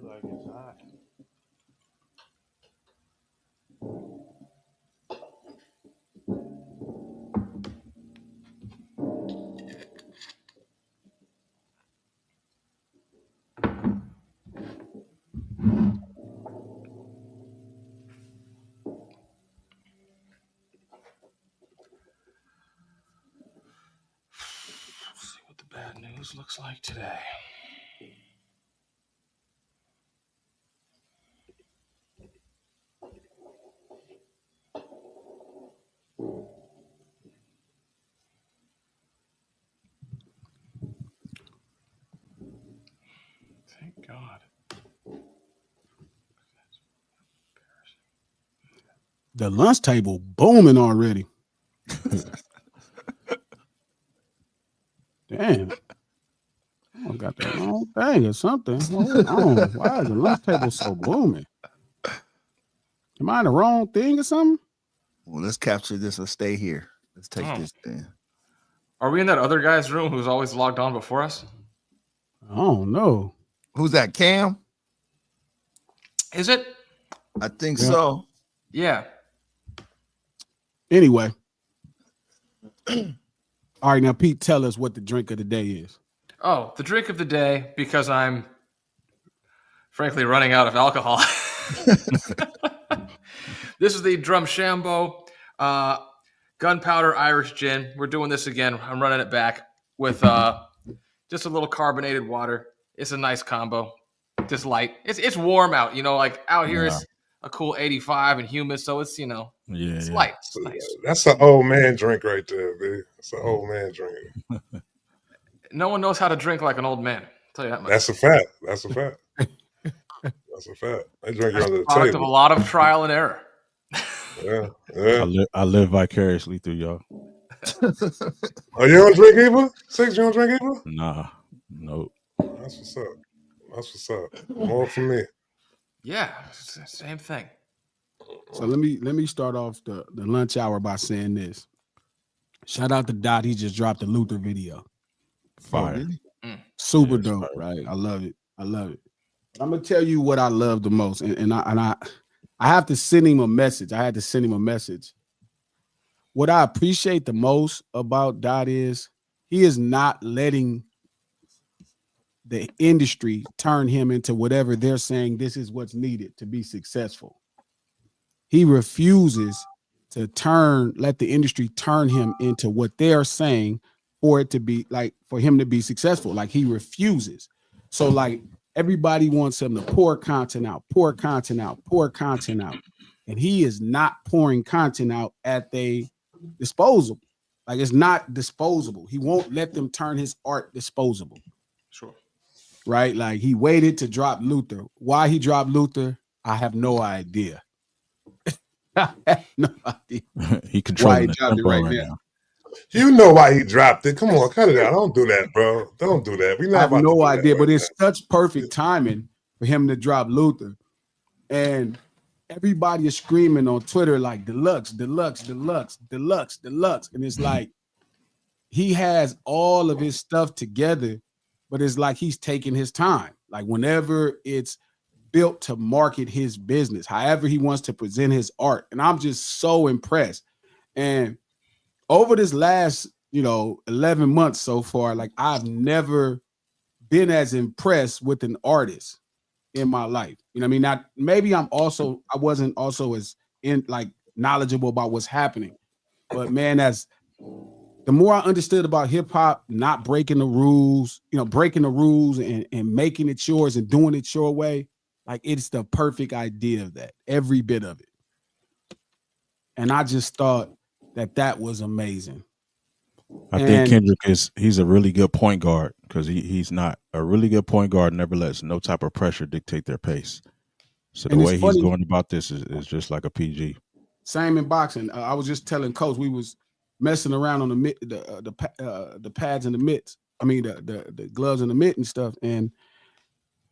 Like it's hot. Let's see what the bad news looks like today. Thank God. The lunch table booming already. Damn. I got the wrong thing or something. Hold on. Why is the lunch table so booming? Am I in the wrong thing or something? Well, let's capture this or stay here. Let's take this thing. Are we in that other guy's room who's always logged on before us? I don't know. Who's that, Cam? Is it? I think so. Yeah. Anyway. All right, now, Pete, tell us what the drink of the day is. Oh, the drink of the day, because I'm frankly running out of alcohol. This is the Drumshambo Gunpowder Irish Gin. We're doing this again. I'm running it back with just a little carbonated water. It's a nice combo. Just light. It's warm out, like out here it's a cool 85 and humid, so it's, it's light. It's nice. That's an old man drink right there, baby. It's an old man drink. No one knows how to drink like an old man. I'll tell you that much. That's a fact. That's a fact. That's a fact. They drink under the Product table. of a lot of trial and error. Yeah. I live vicariously through y'all. Oh, you don't drink either? Six, you don't drink either? Nah, nope. That's what's up. That's what's up. More for me. Yeah, same thing. So let me start off the lunch hour by saying this. Shout out to Dot. He just dropped a Luther video. Fire. Super dope, right? I love it. I love it. I'm gonna tell you what I love the most, and I have to send him a message. I had to send him a message. What I appreciate the most about Dot is he is not letting the industry turn him into whatever they're saying this is what's needed to be successful. He refuses to let the industry turn him into what they're saying for it to be for him to be successful. Like he refuses. So everybody wants him to pour content out. And he is not pouring content out at their disposal. Like it's not disposable. He won't let them turn his art disposable. Sure. Right? Like he waited to drop Luther. Why he dropped Luther, I have no idea. I have no idea. He controlling the tempo right now. You know why he dropped it. Come on, cut it out. Don't do that, bro. Don't do that. I have no idea, but it's such perfect timing for him to drop Luther. And everybody is screaming on Twitter like deluxe. And it's like he has all of his stuff together, but it's like he's taking his time. Like whenever it's built to market his business, however he wants to present his art. And I'm just so impressed. And over this last, 11 months so far, like I've never been as impressed with an artist in my life. You know what I mean? Not maybe I wasn't also as knowledgeable about what's happening. But man, the more I understood about hip hop, not breaking the rules, breaking the rules and making it yours and doing it your way, like it's the perfect idea of that, every bit of it. And I just thought that was amazing. I think Kendrick he's a really good point guard because he's not a really good point guard, never lets no type of pressure dictate their pace. So the way he's going about this is just like a PG. Same in boxing. I was just telling Coach we was messing around on the pads and the mitts. I mean the gloves and the mitt and stuff. And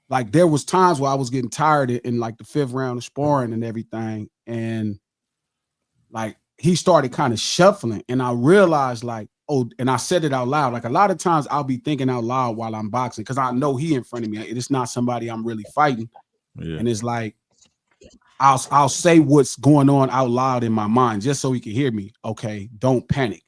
like there was times where I was getting tired in like the fifth round of sparring and everything. And like he started kind of shuffling, and I realized like, oh, and I said it out loud. Like a lot of times I'll be thinking out loud while I'm boxing because I know he in front of me. It's not somebody I'm really fighting. Yeah. And it's like I'll say what's going on out loud in my mind just so he can hear me. Okay, don't panic.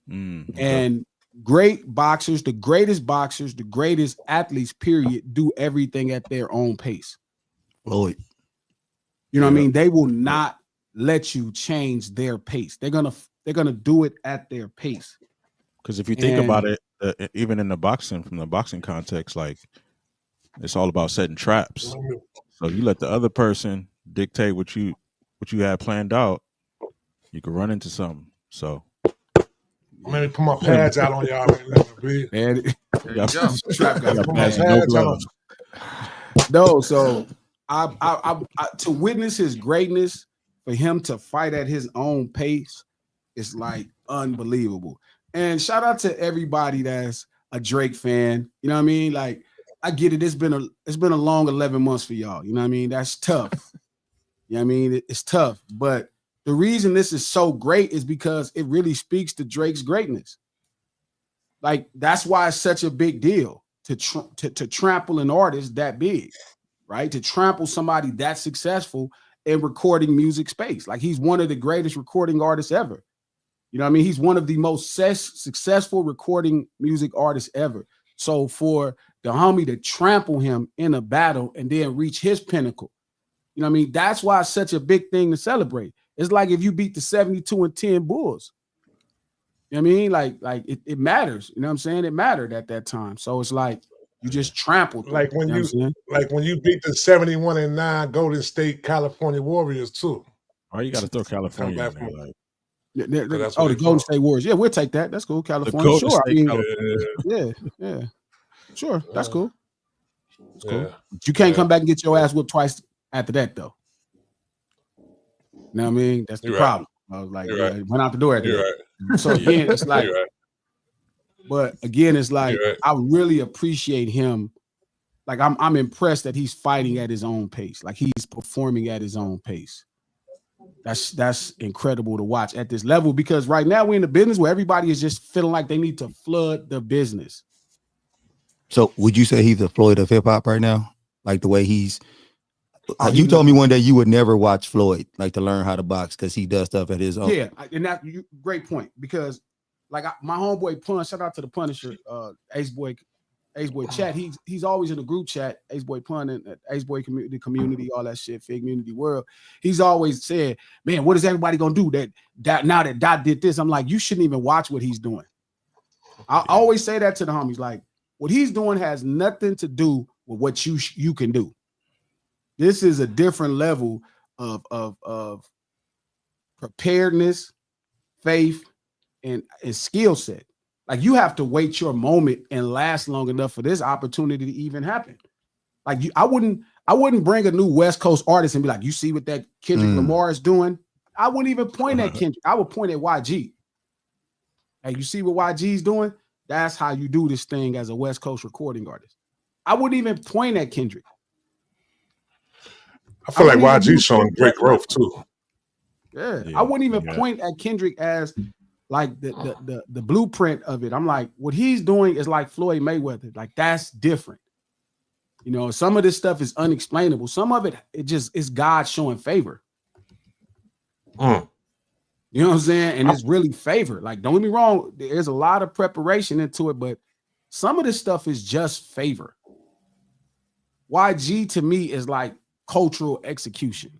Okay. And great boxers, the greatest athletes, period, do everything at their own pace. Floyd. You know what I mean? They will not let you change their pace. They're gonna do it at their pace. Because if you think about it, even in the boxing, from the boxing context, like it's all about setting traps. So you let the other person dictate what you had planned out, you could run into something. So Let me put my pads out on y'all. Man, Trap got Put my pads out. No, so I to witness his greatness, for him to fight at his own pace, is like unbelievable. And shout out to everybody that's a Drake fan. You know what I mean? Like, I get it. It's been a long 11 months for y'all. You know what I mean? That's tough. You know what I mean? It's tough. But the reason this is so great is because it really speaks to Drake's greatness. Like, that's why it's such a big deal to trample an artist that big, right? To trample somebody that successful in recording music space. Like, he's one of the greatest recording artists ever. You know what I mean? He's one of the most successful recording music artists ever. So for the homie to trample him in a battle and then reach his pinnacle, you know what I mean? That's why it's such a big thing to celebrate. It's like if you beat the 72-10 Bulls. You know what I mean? Like it matters. You know what I'm saying? It mattered at that time. So it's like you just trampled them, Like when you know when you beat the 71-9 Golden State California Warriors too. Why you got to throw California in there? Like, the Golden State Warriors. Yeah, we'll take that. That's cool. California. Sure. I mean, yeah. Sure. That's cool. That's cool. Yeah. But you can't come back and get your ass whipped twice after that, though. You know what I mean? That's the problem. I was like, went out the door after that. So again, it's like, but again, it's like, I really appreciate him. Like, I'm impressed that he's fighting at his own pace. Like, he's performing at his own pace. That's incredible to watch at this level, because right now we're in a business where everybody is just feeling like they need to flood the business. So would you say he's the Floyd of hip hop right now? Like the way he's you told me one day you would never watch Floyd, like to learn how to box, because he does stuff at his own. Yeah, and that great point, because like my homeboy Pun, shout out to the Punisher, Ace Boy chat. He's always in the group chat, Ace Boy Pun and Ace Boy community, all that shit, Fig Community World. He's always said, man, what is everybody gonna do that now that Dot did this? I'm like, you shouldn't even watch what he's doing. I always say that to the homies, like, what he's doing has nothing to do with what you can do. This is a different level of preparedness, faith, and skill set. Like, you have to wait your moment and last long enough for this opportunity to even happen. Like, I wouldn't bring a new West Coast artist and be like, you see what that Kendrick Lamar is doing? I wouldn't even point at Kendrick. I would point at YG. Hey, you see what YG's doing? That's how you do this thing as a West Coast recording artist. I wouldn't even point at Kendrick. I feel like YG's showing great growth too. Yeah. I wouldn't even point at Kendrick as like the blueprint of it. I'm like, what he's doing is like Floyd Mayweather. Like, that's different. You know, some of this stuff is unexplainable. Some of it is God showing favor. You know what I'm saying? And it's really favor. Like, don't get me wrong, there's a lot of preparation into it, but some of this stuff is just favor. YG to me is like cultural execution.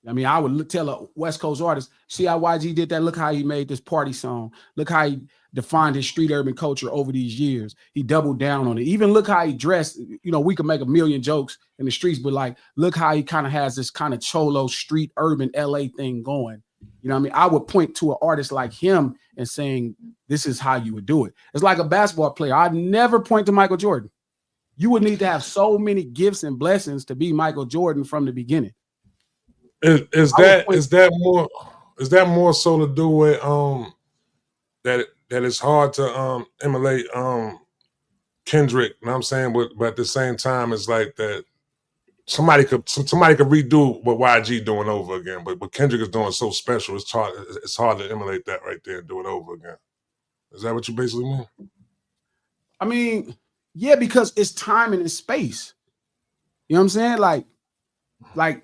I mean, I would tell a West Coast artist, see how YG did that? Look how he made this party song. Look how he defined his street urban culture over these years. He doubled down on it. Even look how he dressed. You know, we could make a million jokes in the streets, but like, look how he kind of has this kind of cholo street urban LA thing going. You know what I mean? I would point to an artist like him and saying, this is how you would do it. It's like a basketball player. I'd never point to Michael Jordan. You would need to have so many gifts and blessings to be Michael Jordan from the beginning. Is that more so to do with that it's hard to emulate Kendrick, you know what I'm saying? But at the same time, it's like that somebody could redo what YG doing over again, but what Kendrick is doing so special, it's hard to emulate that right there and do it over again. Is that what you basically mean? I mean, yeah, because it's time and it's space. You know what I'm saying? Like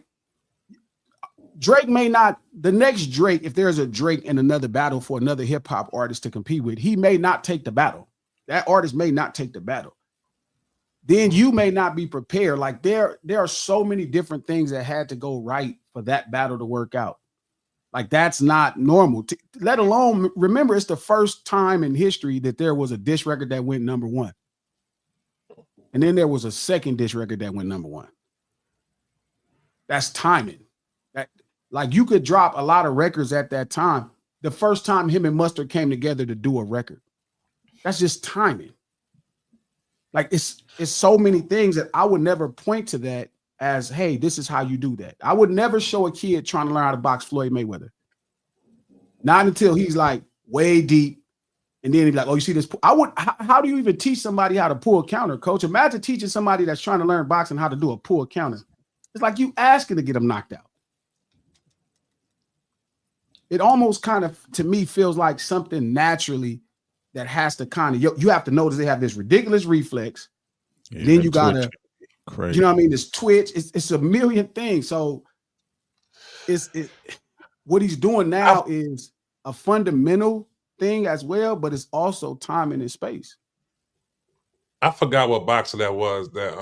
Drake may not, the next Drake, if there's a Drake in another battle for another hip hop artist to compete with, he may not take the battle. That artist may not take the battle. Then you may not be prepared. Like there are so many different things that had to go right for that battle to work out. Like that's not normal. Let alone, remember, it's the first time in history that there was a diss record that went number one. And then there was a second diss record that went number one. That's timing. Like you could drop a lot of records at that time. The first time him and Mustard came together to do a record. That's just timing. Like it's so many things that I would never point to that as, hey, this is how you do that. I would never show a kid trying to learn how to box Floyd Mayweather. Not until he's like way deep. And then he'd be like, oh, you see this? How do you even teach somebody how to pull a counter, coach? Imagine teaching somebody that's trying to learn boxing how to do a pull counter. It's like you asking to get them knocked out. It almost kind of, to me, feels like something naturally that has to kind of, you have to notice they have this ridiculous reflex. Yeah, then you got to, you know what I mean? This twitch, it's a million things. So what he's doing now is a fundamental thing as well, but it's also time and space. I forgot what boxer that was that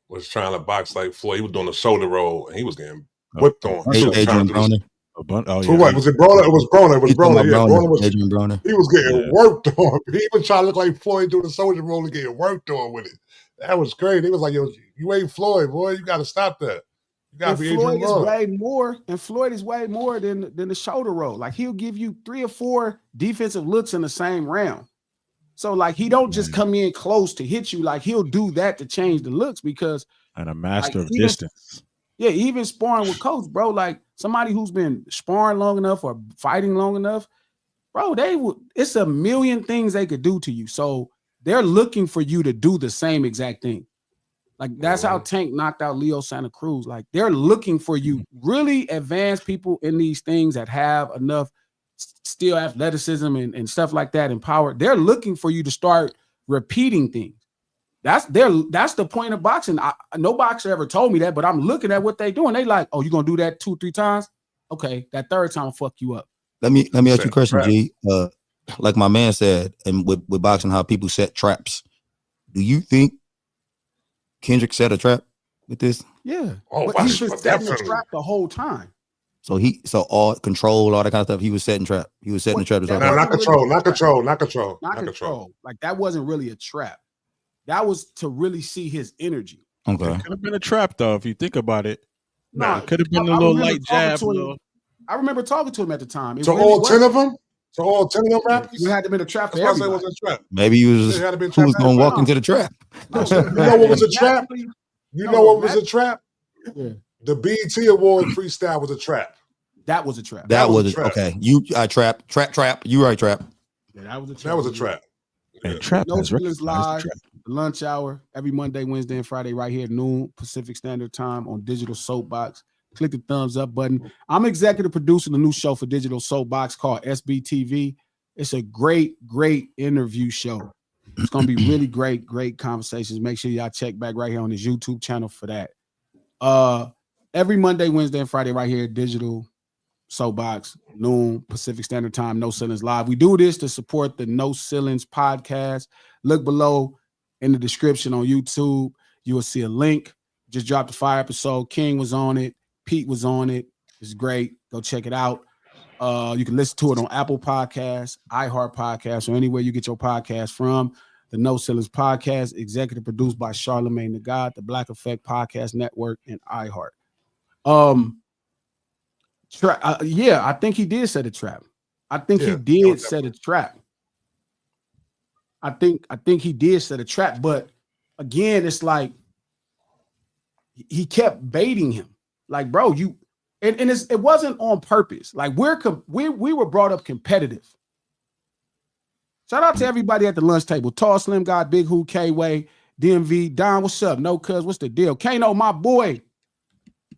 was trying to box like Floyd. He was doing a shoulder roll and he was getting whipped on. Adrian Broner. So what was it? Broner? It was Broner. It was Broner. Yeah, Broner was. Adrian Broner. He was getting worked on. He even tried to look like Floyd doing the soldier roll and getting worked on with it. That was crazy. He was like, "Yo, you ain't Floyd, boy. You got to stop that. You got to be Adrian Broner." Floyd is way more than the shoulder roll. Like he'll give you 3 or 4 defensive looks in the same round. So like he don't just come in close to hit you. Like he'll do that to change the looks because and a master of distance. Yeah, even sparring with coach, bro. Like somebody who's been sparring long enough or fighting long enough, bro, it's a million things they could do to you. So they're looking for you to do the same exact thing. Like that's how Tank knocked out Leo Santa Cruz. Like they're looking for you, really advanced people in these things that have enough still athleticism and stuff like that and power. They're looking for you to start repeating things. That's the point of boxing. No boxer ever told me that, but I'm looking at what they doing. They like, oh, you gonna do that 2-3 times? Okay, that third time I'll fuck you up. Let me ask you a question, G. Like my man said, and with boxing, how people set traps. Do you think Kendrick set a trap with this? Yeah. Oh, but he's been setting a trap the whole time. So all control, all that kind of stuff. He was setting trap. He was setting the trap. Not control. Like that wasn't really a trap. That was to really see his energy. Okay. It could have been a trap though, if you think about it. No, it could have been a little light jab. I remember talking to him at the time. So all 10 of them? So all 10 of them rappers? You had to be a trap for everybody. everybody. Was a trap. Maybe he was going to walk into the trap. You know what was a trap? You know what was a trap? Yeah. The BET Award freestyle was a trap. That was a trap. That was a trap. Okay. You trap. You right, trap. Yeah, that was a trap. That was a trap. And trap No Feelings Live, lunch hour, every Monday, Wednesday, and Friday, right here at noon Pacific Standard Time on Digital Soapbox. Click the thumbs up button. I'm executive producing a new show for Digital Soapbox called SBTV. It's a great interview show. It's going to be really great conversations. Make sure y'all check back right here on his YouTube channel for that. Every Monday, Wednesday, and Friday, right here at Digital Soapbox, noon Pacific Standard Time, No Ceilings Live. We do this to support the No Ceilings podcast. Look below in the description on YouTube. You will see a link. Just dropped a fire episode. King was on it. Pete was on it. It's great. Go check it out. You can listen to it on Apple Podcasts, iHeart Podcasts, or anywhere you get your podcast from. The No Ceilings Podcast, executive produced by Charlemagne the God, the Black Effect Podcast Network, and iHeart. I think he did set a trap. I think he did set a trap. I think he did set a trap, but again, it's like he kept baiting him. Like, bro, it wasn't on purpose. Like we were brought up competitive. Shout out to everybody at the lunch table. Tall Slim Guy, Big Who, K-Way, DMV, Don, what's up? No, cuz, what's the deal? Kano, my boy.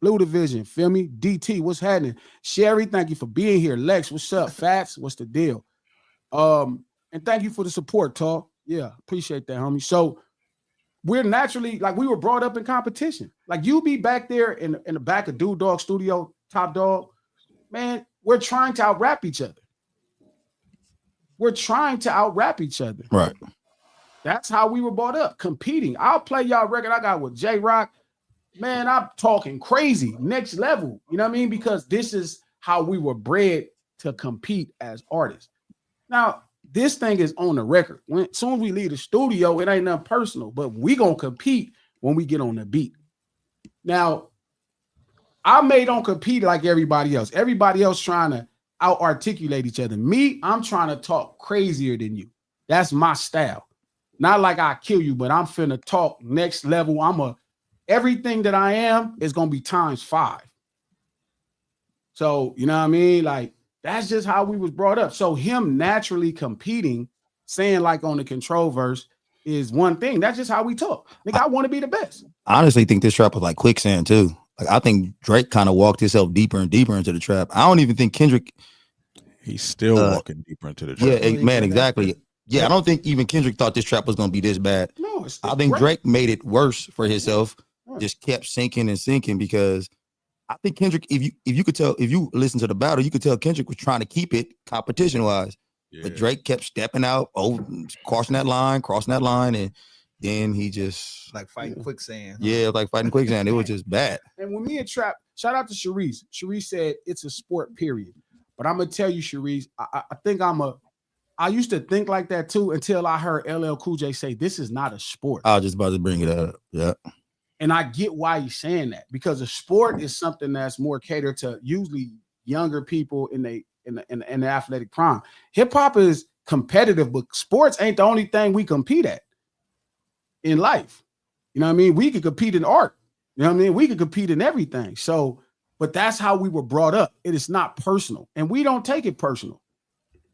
Blue Division, feel me? DT, what's happening? Sherry, thank you for being here. Lex, what's up? Fats, what's the deal? And thank you for the support, Talk. Yeah, appreciate that, homie. So we're naturally, like, we were brought up in competition. Like, you be back there in the back of Dude Dog Studio, Top Dog, man, we're trying to out-rap each other. We're trying to out-rap each other. Right. That's how we were brought up, competing. I'll play y'all record I got with J-Rock. Man, I'm talking crazy, next level. You know what I mean? Because this is how we were bred to compete as artists. Now, this thing is on the record. As soon as we leave the studio, it ain't nothing personal, but we gonna compete when we get on the beat. Now, I don't compete like everybody else. Everybody else trying to out-articulate each other. Me, I'm trying to talk crazier than you. That's my style. Not like I kill you, but I'm finna talk next level. Everything that I am is gonna be times 5. So, you know what I mean? Like, that's just how we was brought up. So him naturally competing, saying like on the Control verse is one thing. That's just how we talk. Nigga, I want to be the best. I honestly think this trap was like quicksand too. Like, I think Drake kind of walked himself deeper and deeper into the trap. I don't even think Kendrick. He's still walking deeper into the trap. Yeah, man, exactly. Yeah, I don't think even Kendrick thought this trap was gonna be this bad. No, I think Drake made it worse for himself. Right. Just kept sinking and sinking because I think Kendrick, if you could tell, if you listen to the battle, you could tell Kendrick was trying to keep it competition wise. Yeah. But Drake kept stepping out, crossing that line, and then he just like fighting quicksand. Yeah, like fighting quicksand. It was just bad. And when me and Trap, shout out to Sharice. Sharice said it's a sport, period. But I'm gonna tell you, Sharice, I think I used to think like that too until I heard LL Cool J say this is not a sport. I was just about to bring it up. Yeah. And I get why he's saying that, because a sport is something that's more catered to usually younger people in the athletic prime. Hip hop is competitive, but sports ain't the only thing we compete at in life. You know what I mean? We could compete in art. You know what I mean? We could compete in everything. So, but that's how we were brought up. It is not personal, and we don't take it personal.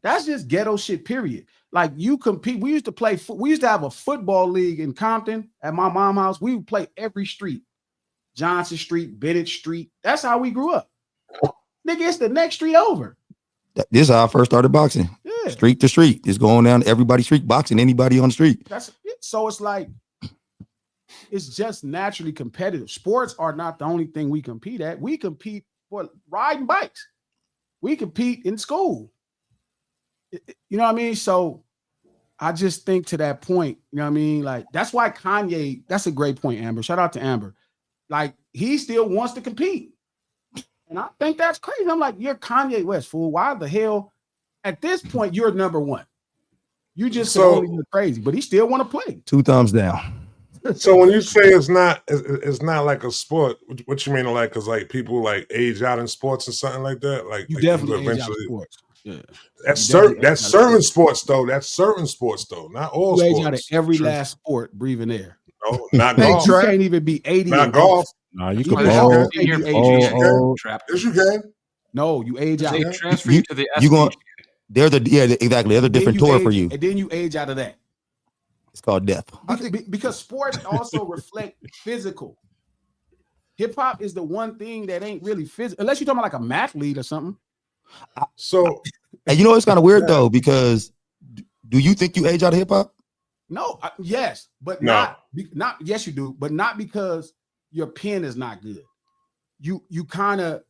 That's just ghetto shit, period. Like, you compete. We used to have a football league in Compton at my mom's house. We would play every street. Johnson Street, Bennett Street. That's how we grew up. Nigga, it's the next street over. This is how I first started boxing. Yeah. Street to street. It's going down everybody's street, boxing anybody on the street. That's it. So it's like, it's just naturally competitive. Sports are not the only thing we compete at. We compete for riding bikes. We compete in school. You know what I mean? So I just think to that point, you know what I mean? Like, that's why Kanye, that's a great point, Amber. Shout out to Amber. Like, he still wants to compete. And I think that's crazy. I'm like, you're Kanye West, fool. Why the hell? At this point, you're number one. You just only look crazy, but he still want to play. 2 thumbs down. So when you say it's not like a sport, what you mean? Like, because like people like age out in sports and something like that. Like, you definitely age out in sports. Yeah, that's certain sports though. That's certain sports though. Not all you sports. Age out of every last sport, breathing air. No, not golf. You can't even be 80. Not golf. No, you can bowl. Yes, you can. No, you age out. They transfer you to the you going? They're exactly. They're the different tour for you. And then you age out of that. It's called death. Because sports also reflect physical. Hip hop is the one thing that ain't really physical, unless you're talking about like a mathlete or something. So, and you know it's kind of weird though, because do you think you age out of hip hop? No, yes, but no. not yes you do, but not because your pen is not good. You kind of,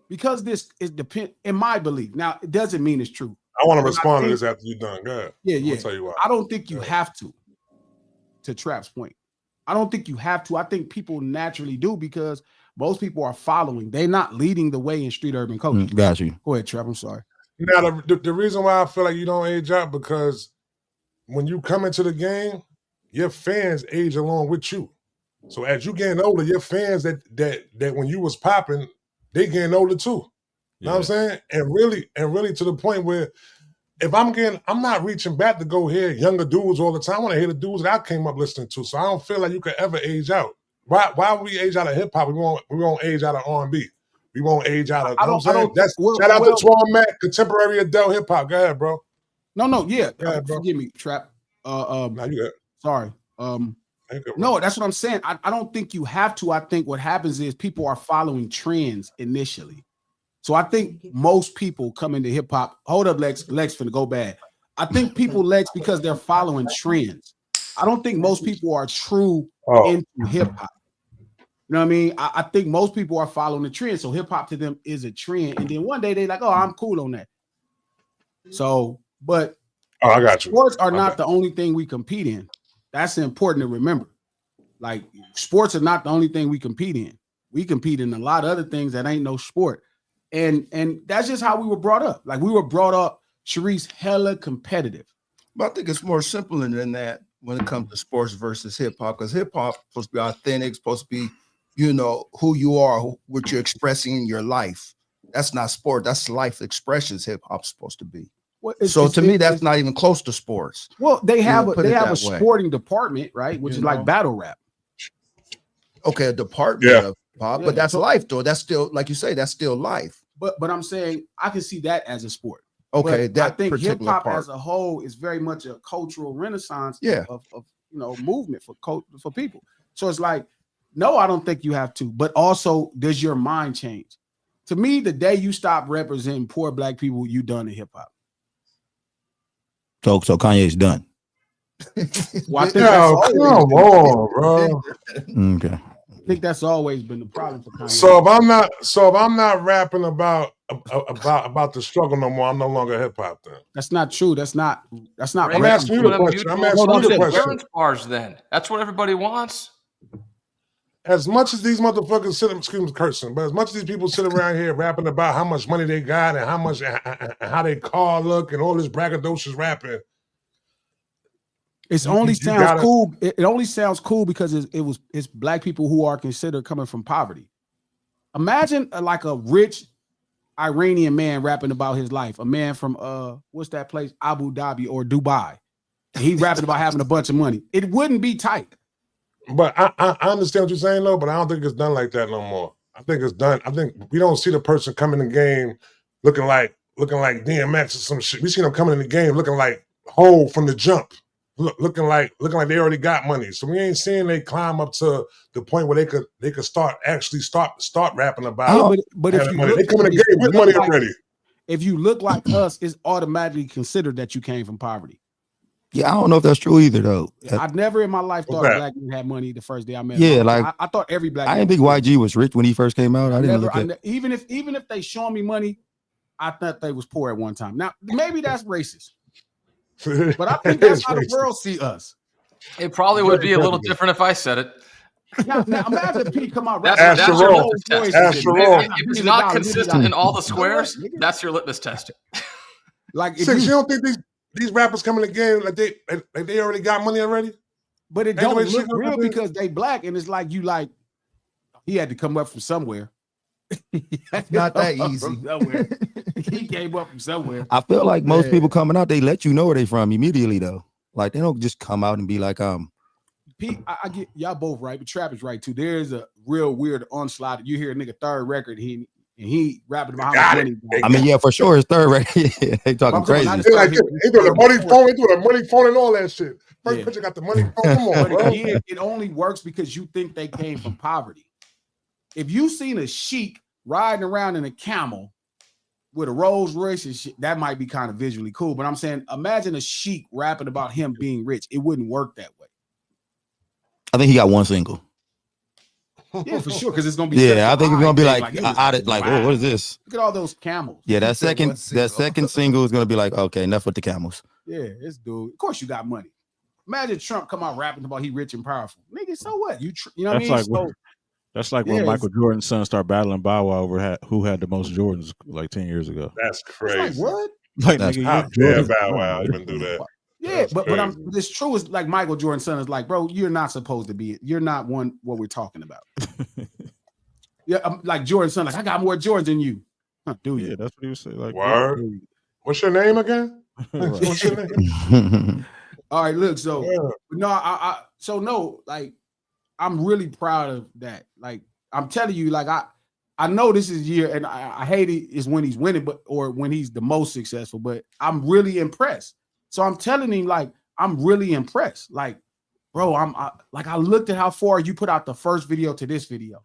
because this is depend in my belief. Now, it doesn't mean it's true. I want to respond to this after you're done. Go ahead. Yeah. I'll tell you why. I don't think you have to Trap's point. I don't think you have to. I think people naturally do, because most people are following. They're not leading the way in street urban culture. Got you. Go ahead, Trap. I'm sorry. Now, the reason why I feel like you don't age out, because when you come into the game, your fans age along with you. So as you getting older, your fans that when you was popping, they getting older too. You know what I'm saying? And really to the point where if I'm not reaching back to go hear younger dudes all the time. I want to hear the dudes that I came up listening to. So I don't feel like you could ever age out. Why would we age out of hip hop? We won't age out of R&B. We won't age out of. You know what I'm saying? Shout out to Twan Mac, contemporary adult hip hop. Go ahead, bro. No, yeah. Go ahead, bro. Forgive me, Trap. No, you good. Sorry. No, that's what I'm saying. I don't think you have to. I think what happens is people are following trends initially. So I think most people come into hip hop. Hold up, Lex finna go bad. I think people Lex because they're following trends. I don't think most people are true into hip hop. You know what I mean? I think most people are following the trend. So hip hop to them is a trend. And then one day they're like, oh, I'm cool on that. So, but I got you. Sports are not the only thing we compete in. That's important to remember. Like sports are not the only thing we compete in. We compete in a lot of other things that ain't no sport. And that's just how we were brought up. Like we were brought up, Sharice, hella competitive. But I think it's more simple than that when it comes to sports versus hip hop, because hip hop supposed to be authentic, supposed to be, you know, who you are, what you're expressing in your life. That's not sport. That's life expressions hip hop's supposed to be. Well, so to me, that's not even close to sports. Well, they have a sporting department, right? Which is like battle rap. Okay, a department of pop, but that's life though. That's still, like you say, that's still life. But I'm saying I can see that as a sport. Okay, but I think hip hop as a whole is very much a cultural renaissance of movement for people. So it's like, no, I don't think you have to. But also, does your mind change? To me, the day you stop representing poor black people, you done in hip hop. So Kanye's done. Well, I think come on, bro. Okay. I think that's always been the problem for Kanye. So if I'm not rapping about the struggle no more, I'm no longer hip hop then. That's not true. That's not. I'm asking you the question. I'm asking you the question. Bars then. That's what everybody wants. As much as these motherfuckers excuse me, cursing, but as much as these people sit around here rapping about how much money they got and how they car look and all this braggadocious rapping. It only sounds cool. It only sounds cool because it's black people who are considered coming from poverty. Imagine like a rich Iranian man rapping about his life. A man from what's that place? Abu Dhabi or Dubai. And he rapping about having a bunch of money. It wouldn't be tight. But I understand what you're saying, though, but I don't think it's done like that no more. I think it's done. I think we don't see the person coming in the game looking like DMX or some shit. We see them coming in the game looking like Hov from the jump. Looking like they already got money. So we ain't seeing they climb up to the point where they could start rapping about. But if you money. They come in the game with money already. If you look like us, it's automatically considered that you came from poverty. Yeah, I don't know if that's true either though. I've never in my life thought a black man had money the first day I met him. Yeah, like I thought every black. I didn't think YG was rich when he first came out. I didn't look at even if they showing me money, I thought they was poor at one time. Now maybe that's racist. But I think that's how the world see us. It probably would be a little different if I said it. Now imagine Pete come out. That's your litmus test. If it's not consistent in all the squares, that's your litmus test. Like, you don't think these rappers come in the game like they already got money already? But it don't look real because they black, and it's like he had to come up from somewhere. Not that easy. He came up from somewhere. I feel like most people coming out, they let you know where they from immediately though. Like they don't just come out and be like, Pete, I get y'all both right, but Trap is right too. There's a real weird onslaught. You hear a nigga third record, he rapping about how much money. I mean, yeah, for sure, his third record. They talking crazy. They doing the money phone and all that shit. First picture got the money phone. Come on, bro. Again, it only works because you think they came from poverty. If you seen a sheik riding around in a camel with a Rolls Royce and shit, that might be kind of visually cool. But I'm saying, imagine a sheik rapping about him being rich. It wouldn't work that way. I think he got one single. Yeah, for sure, because it's gonna be. Yeah, I think it's gonna be like, oh, what is this? Look at all those camels. Yeah, that second single is gonna be like, okay, enough with the camels. Yeah, this dude. Of course, you got money. Imagine Trump come out rapping about he rich and powerful. Nigga, so what? You know what I mean? That's like when Michael Jordan's son started battling Bow Wow over who had the most Jordans like 10 years ago. That's crazy. Like, what? Like, nigga, Bow Wow even do that. Yeah, but it's true. It's like Michael Jordan's son is like, bro, you're not supposed to be it. You're not what we're talking about. Yeah, like Jordan's son, like, I got more Jordans than you. Huh, do you? Yeah, that's what he was saying. Like, word. What's your name again? What's your name? All right, look, so like I'm really proud of that. Like I'm telling you, like I know this is year, and I hate it is when he's winning, or when he's the most successful, but I'm really impressed. So I'm telling him, like, I'm really impressed. Like, bro, I looked at how far you put out the first video to this video.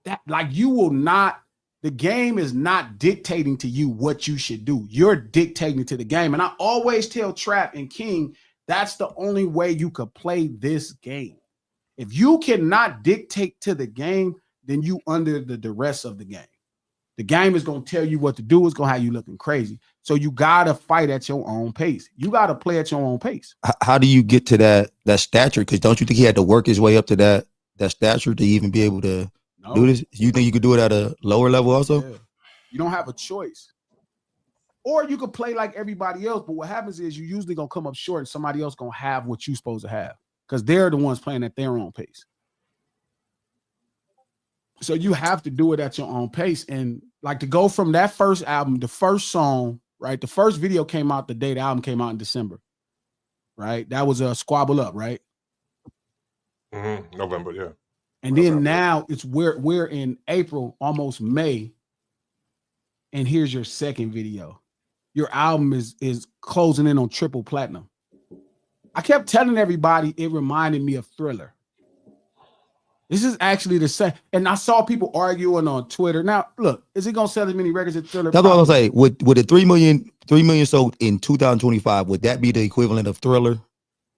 That like you will not, the game is not dictating to you what you should do. You're dictating to the game. And I always tell Trap and King, that's the only way you could play this game. If you cannot dictate to the game, then you under the duress of the game. The game is going to tell you what to do. It's going to have you looking crazy. So you got to fight at your own pace. You got to play at your own pace. How do you get to that stature? Because don't you think he had to work his way up to that stature to even be able to do this? You think you could do it at a lower level also? Yeah. You don't have a choice. Or you could play like everybody else. But what happens is you usually going to come up short and somebody else going to have what you're supposed to have because they're the ones playing at their own pace. So you have to do it at your own pace. And like to go from that first album, the first song, right? The first video came out the day the album came out in December, right? That was a Squabble Up, right? Mm-hmm. November, yeah. And then now it's we're in April, almost May. And here's your second video. Your album is closing in on triple platinum. I kept telling everybody it reminded me of Thriller. This is actually the same. And I saw people arguing on Twitter. Now, look, is it going to sell as many records as Thriller? That's what I was saying. Would the 3 million sold in 2025, would that be the equivalent of Thriller?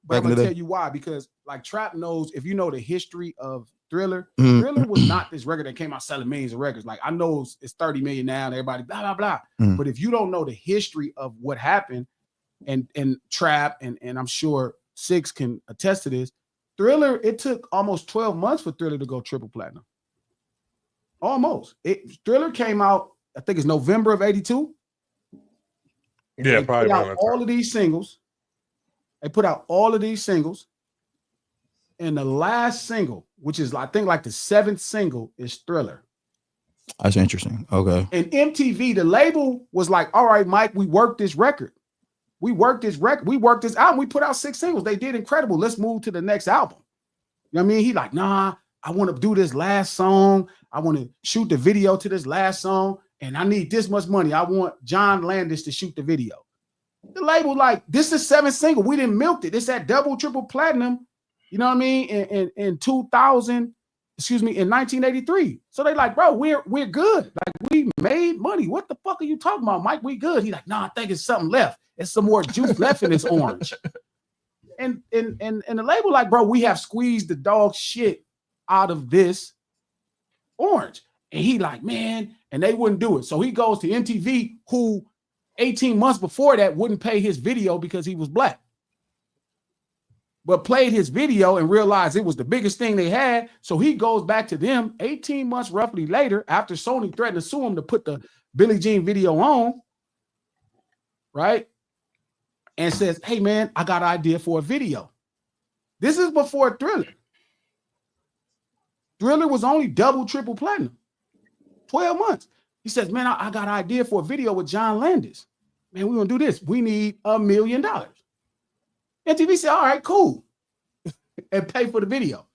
But I'm going to tell you why. Because like Trap knows, if you know the history of Thriller, Thriller was not this record that came out selling millions of records. Like I know it's 30 million now and everybody blah, blah, blah. But if you don't know the history of what happened and Trap and I'm sure Six can attest to this, Thriller, it took almost 12 months for Thriller to go triple platinum. Almost. Thriller came out, I think it's November of 82. Yeah, probably. Put out all of these singles. They put out all of these singles. And the last single, which is I think like the 7th single, is Thriller. That's interesting. Okay. And MTV, the label was like, all right, Mike, we worked this record. We worked this album. We put out 6 singles. They did incredible. Let's move to the next album. You know what I mean? He like, nah, I want to do this last song. I want to shoot the video to this last song. And I need this much money. I want John Landis to shoot the video. The label like, this is 7th single. We didn't milk it. It's at double, triple platinum. You know what I mean? In 2000, excuse me, in 1983. So they like, bro, we're good. Like we made money. What the fuck are you talking about, Mike? We good. He like, nah, I think it's something left. It's some more juice left in this orange. And the label like, bro, we have squeezed the dog shit out of this orange. And he like, man, and they wouldn't do it. So he goes to MTV, who 18 months before that wouldn't pay his video because he was black. But played his video and realized it was the biggest thing they had. So he goes back to them 18 months roughly later after Sony threatened to sue him to put the Billie Jean video on, right? And says, hey, man, I got an idea for a video. This is before Thriller. Thriller was only double, triple platinum. 12 months. He says, man, I got an idea for a video with John Landis. Man, we're going to do this. We need $1 million. MTV said, all right, cool. And pay for the video.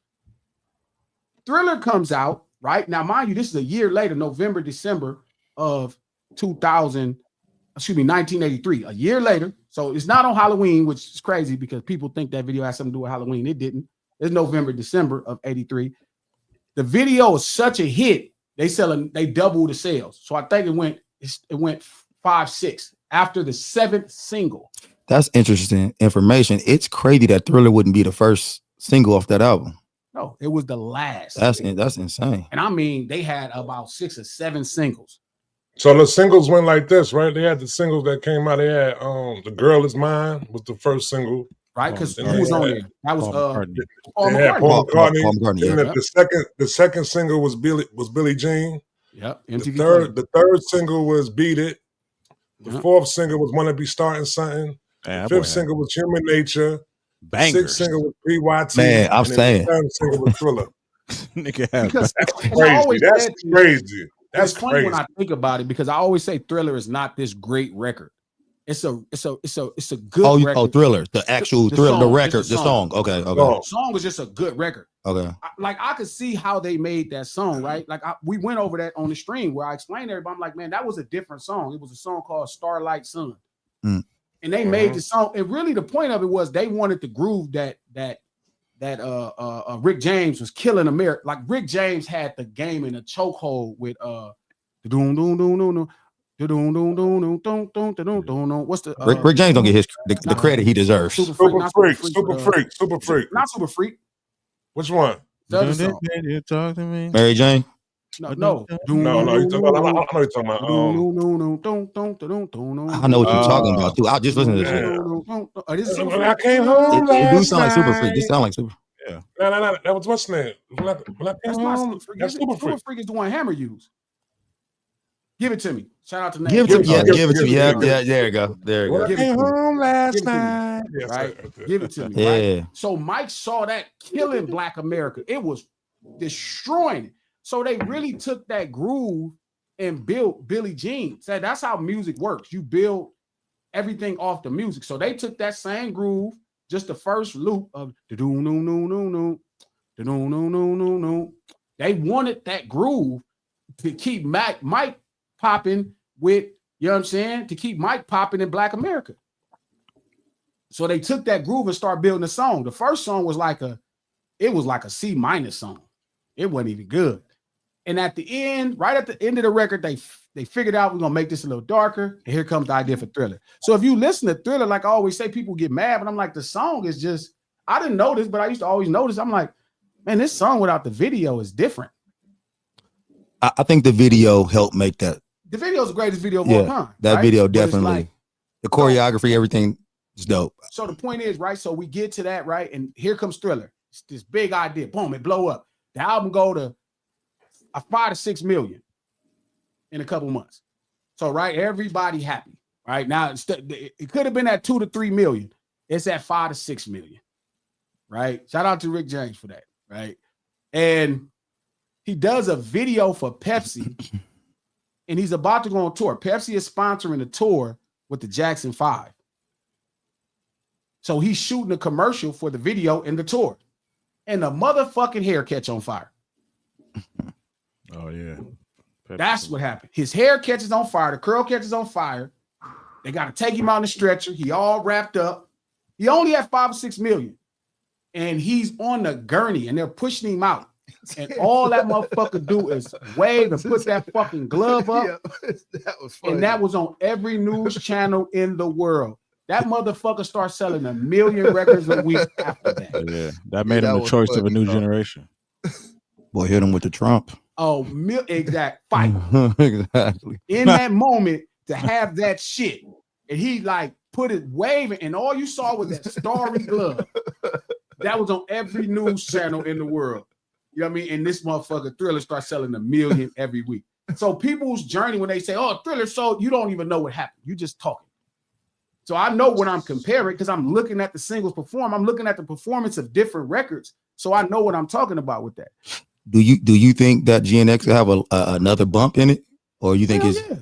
Thriller comes out, right? Now, mind you, this is a year later, November, December of 1983. A year later. So it's not on Halloween, which is crazy because people think that video has something to do with Halloween. It didn't. It's November, December of 83. The video is such a hit, they doubled the sales. So I think it went 5-6 after the 7th single. That's interesting information. It's crazy that Thriller wouldn't be the first single off that album. No, it was the last. That's insane. And I mean, they had about 6 or 7 singles. So the singles went like this, right? They had the singles that came out. They had The Girl Is Mine was the first single. Right? Because who was on there? That was Paul McCartney. And the second single was Billie Jean. Yep. The third single was Beat It. The fourth single was Wanna Be Starting Something. The fifth single was Human Nature. Bangers. 6th single was PYT. Man, I'm saying. The 7th single was Thriller. Nigga, That's crazy. That's crazy. That's funny crazy when I think about it because I always say Thriller is not this great record. It's a good record. Thriller, the actual Thriller, the record, the song. Okay. The song was just a good record. Okay. I could see how they made that song, right? Like we went over that on the stream where I explained to everybody. I'm like, man, that was a different song. It was a song called Starlight Sun. And they made the song. And really the point of it was they wanted the groove that Rick James was killing America. Like Rick James had the game in a chokehold with what's the Rick James don't get the credit he deserves. Super freak. Not Super Freak. Which one? You talk to me. Mary Jane. No. I know you're talking about. I know what you're talking about too. I'll just listen to this. When I came home, it do sound like Super Freak. It sound like Super. Yeah. No. That was what's name? When I came home, that's Super Freak. Super Freak is the one Hammer used. Give it to me. Shout out to Nate. Give it to me. Yeah, there you go. When I came home last night. Right? Give it to me. Yeah. Right? So Mike saw that killing Black America. It was destroying it. So they really took that groove and built Billie Jean. So that's how music works. You build everything off the music. So they took that same groove, just the first loop of they wanted that groove to keep Mike popping with, you know what I'm saying? To keep Mike popping in Black America. So they took that groove and started building a song. The first song was like a C- song. It wasn't even good. And at the end, right at the end of the record, they figured out we're gonna make this a little darker. And here comes the idea for Thriller. So if you listen to Thriller, like I always say, people get mad, but I'm like, the song is just, I didn't know this, but I used to always notice. I'm like, man, this song without the video is different. I think the video helped make that. The video is the greatest video of all time. That right? video But it's definitely. like, The choreography, everything is dope. so the point is, right? So we get to that, right? And here comes Thriller. It's this big idea. Boom, it blow up. The album go to a 5 to 6 million in a couple months. So, right, everybody happy. Right now, it could have been at 2 to 3 million. It's at 5 to 6 million. Right. Shout out to Rick James for that. Right. And he does a video for Pepsi, and he's about to go on tour. Pepsi is sponsoring a tour with the Jackson 5. So he's shooting a commercial for the video and the tour. And the motherfucking hair catch on fire. Oh, yeah. That's what happened. His hair catches on fire. The curl catches on fire. They got to take him out in the stretcher. He all wrapped up. He only had 5 or 6 million. And he's on the gurney, and they're pushing him out. And all that motherfucker do is wave and put that fucking glove up. Yeah, that was funny. And that was on every news channel in the world. That motherfucker starts selling 1 million records a week after that. Yeah, that made him the choice of a new generation. Boy, hit him with the Trump. Oh, exact fight. Exactly. In that moment to have that shit. And he like put it waving, and all you saw was that starry glove. That was on every news channel in the world. You know what I mean? And this motherfucker Thriller starts selling 1 million every week. So people's journey, when they say, oh, Thriller sold, you don't even know what happened. You just talking. So I know when I'm comparing, because I'm looking at the singles perform, I'm looking at the performance of different records. So I know what I'm talking about with that. Do you think that GNX will have another bump in it? Or you think Hell it's yeah.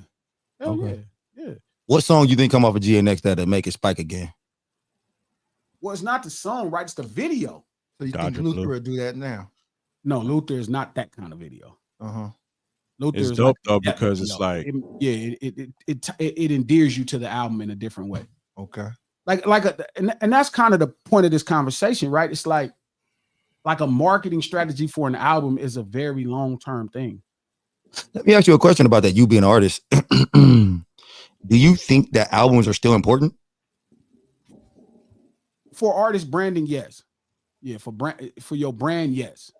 Hell okay. Yeah. What song you think come off of GNX that'll make it spike again? Well, it's not the song, right? It's the video. So you Dr. think Luther Blue. will do that now? No, Luther is not that kind of video. Uh-huh. Luther It's is dope like though that because it's video. like it endears you to the album in a different way. Okay. And that's kind of the point of this conversation, right? It's like a marketing strategy for an album is a very long-term thing. Let me ask you a question about that. You being an artist, do you think that albums are still important? For artist branding, yes. Yeah, for your brand, yes.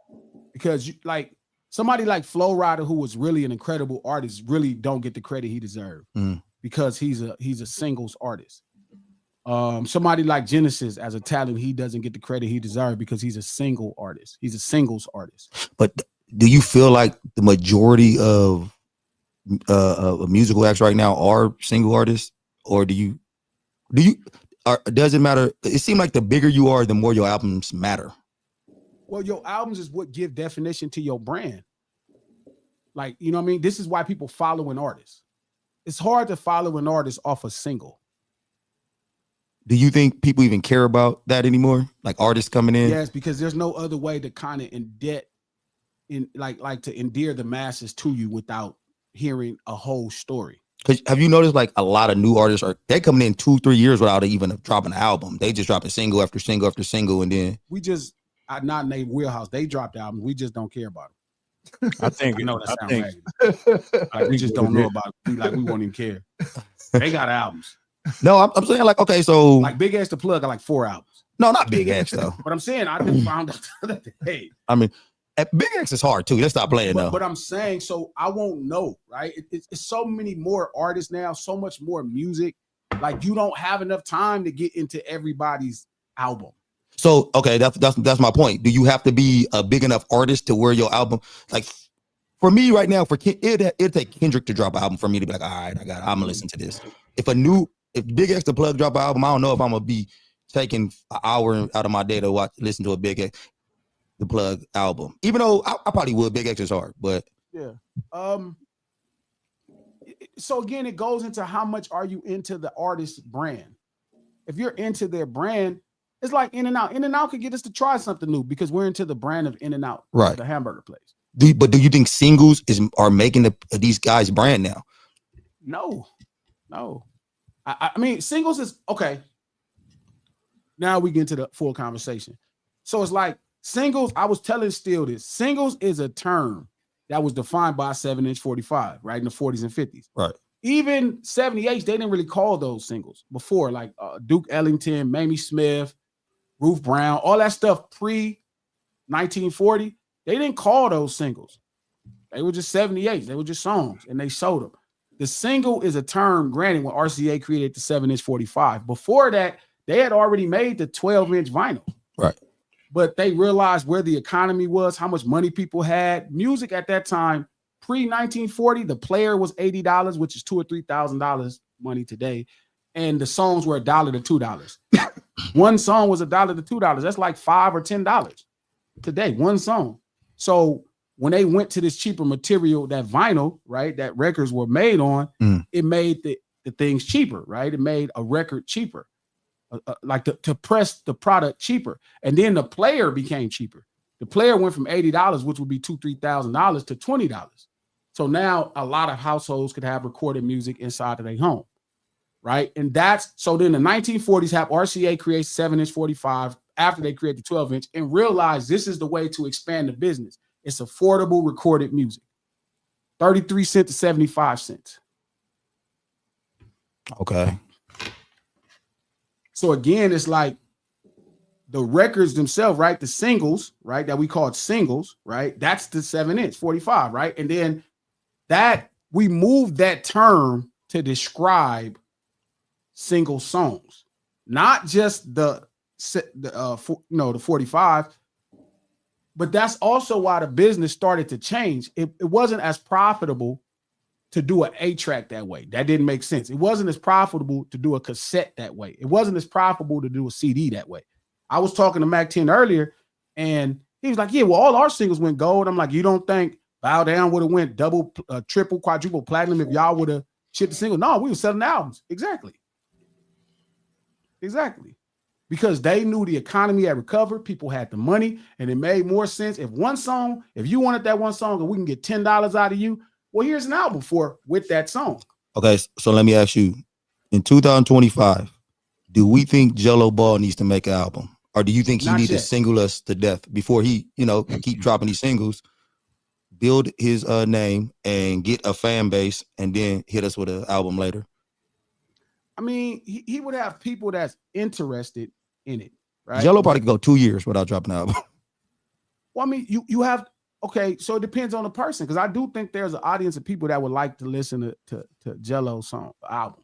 Because you, like somebody like Flo Rida, who was really an incredible artist, really don't get the credit he deserved because he's a singles artist. Somebody like Genesis as a talent, he doesn't get the credit he deserved because he's a single artist. He's a singles artist. But do you feel like the majority of musical acts right now are single artists, or does it matter? It seems like the bigger you are, the more your albums matter. Well, your albums is what give definition to your brand. Like, you know what I mean? This is why people follow an artist. It's hard to follow an artist off a single. Do you think people even care about that anymore? Like artists coming in? Yes, because there's no other way to kind of to endear the masses to you without hearing a whole story. Because have you noticed like a lot of new artists they coming in 2-3 years without even dropping an album? They just dropping single after single after single, and then not named Wheelhouse. They dropped albums. We just don't care about them. I think I know that sounds raggedy. Like we just don't know about it. Like we won't even care. They got albums. No, I'm saying like, okay, so like Big X the Plug got like 4 albums. No, not Big X though. But I'm saying I just found out that hey. I mean, Big X is hard too. Let's stop playing though. But I'm saying, so I won't know, right? It's so many more artists now, so much more music. Like you don't have enough time to get into everybody's album. So okay, that's my point. Do you have to be a big enough artist to where your album, like for me right now, it'd take Kendrick to drop an album for me to be like, all right, I'm gonna listen to this. If Big X the Plug drop an album, I don't know if I'm gonna be taking an hour out of my day to listen to a Big X the Plug album. Even though I probably would, Big X is hard, but yeah. So again, it goes into how much are you into the artist's brand. If you're into their brand, it's like In-N-Out. In-N-Out could get us to try something new because we're into the brand of In-N-Out, right? The hamburger place. But do you think singles are making these guys' brand now? No. I mean, singles is okay. Now we get into the full conversation. So it's like singles. I was telling Steele this. Singles is a term that was defined by 7-inch 45, right in the 40s and 50s. Right. Even 78s, they didn't really call those singles before, like Duke Ellington, Mamie Smith, Ruth Brown, all that stuff pre-1940. They didn't call those singles. They were just 78s. They were just songs, and they sold them. The single is a term, granted, when RCA created the 7-inch 45. Before that, they had already made the 12-inch vinyl. Right. But they realized where the economy was, how much money people had. Music at that time, pre-1940, the player was $80, which is $2,000 or $3,000 money today. And the songs were $1 to $2. One song was $1 to $2. That's like $5 or $10 today, one song. So when they went to this cheaper material, that vinyl, right, that records were made on, it made the things cheaper, right? It made a record cheaper, like to press the product cheaper. And then the player became cheaper. The player went from $80, which would be $2,000, $3,000 to $20. So now a lot of households could have recorded music inside of their home, right? And so then the 1940s have RCA create 7-inch 45 after they create the 12-inch and realize this is the way to expand the business. It's affordable recorded music. 33 cents to 75 cents. Okay. So again, it's like the records themselves, right? The singles, right? That we called singles, right? That's the 7-inch 45, right? And then that we moved that term to describe single songs, not just the 45. But that's also why the business started to change. It wasn't as profitable to do an 8-track that way. That didn't make sense. It wasn't as profitable to do a cassette that way. It wasn't as profitable to do a CD that way. I was talking to Mac 10 earlier, and he was like, yeah, well, all our singles went gold. I'm like, you don't think Bow Down would have went double, triple, quadruple platinum if y'all would have shipped the single? No, we were selling albums. Exactly. Because they knew the economy had recovered, people had the money, and it made more sense. If you wanted that one song and we can get $10 out of you, well, here's an album with that song. Okay, so let me ask you, in 2025, do we think Jello Ball needs to make an album? Or do you think he needs to single us to death before he, keep dropping these singles, build his name and get a fan base and then hit us with an album later? I mean, he would have people that's interested in it, right? Jello probably could go 2 years without dropping an album. Well, I mean, you have, okay, so it depends on the person, because I do think there's an audience of people that would like to listen to Jello's song album.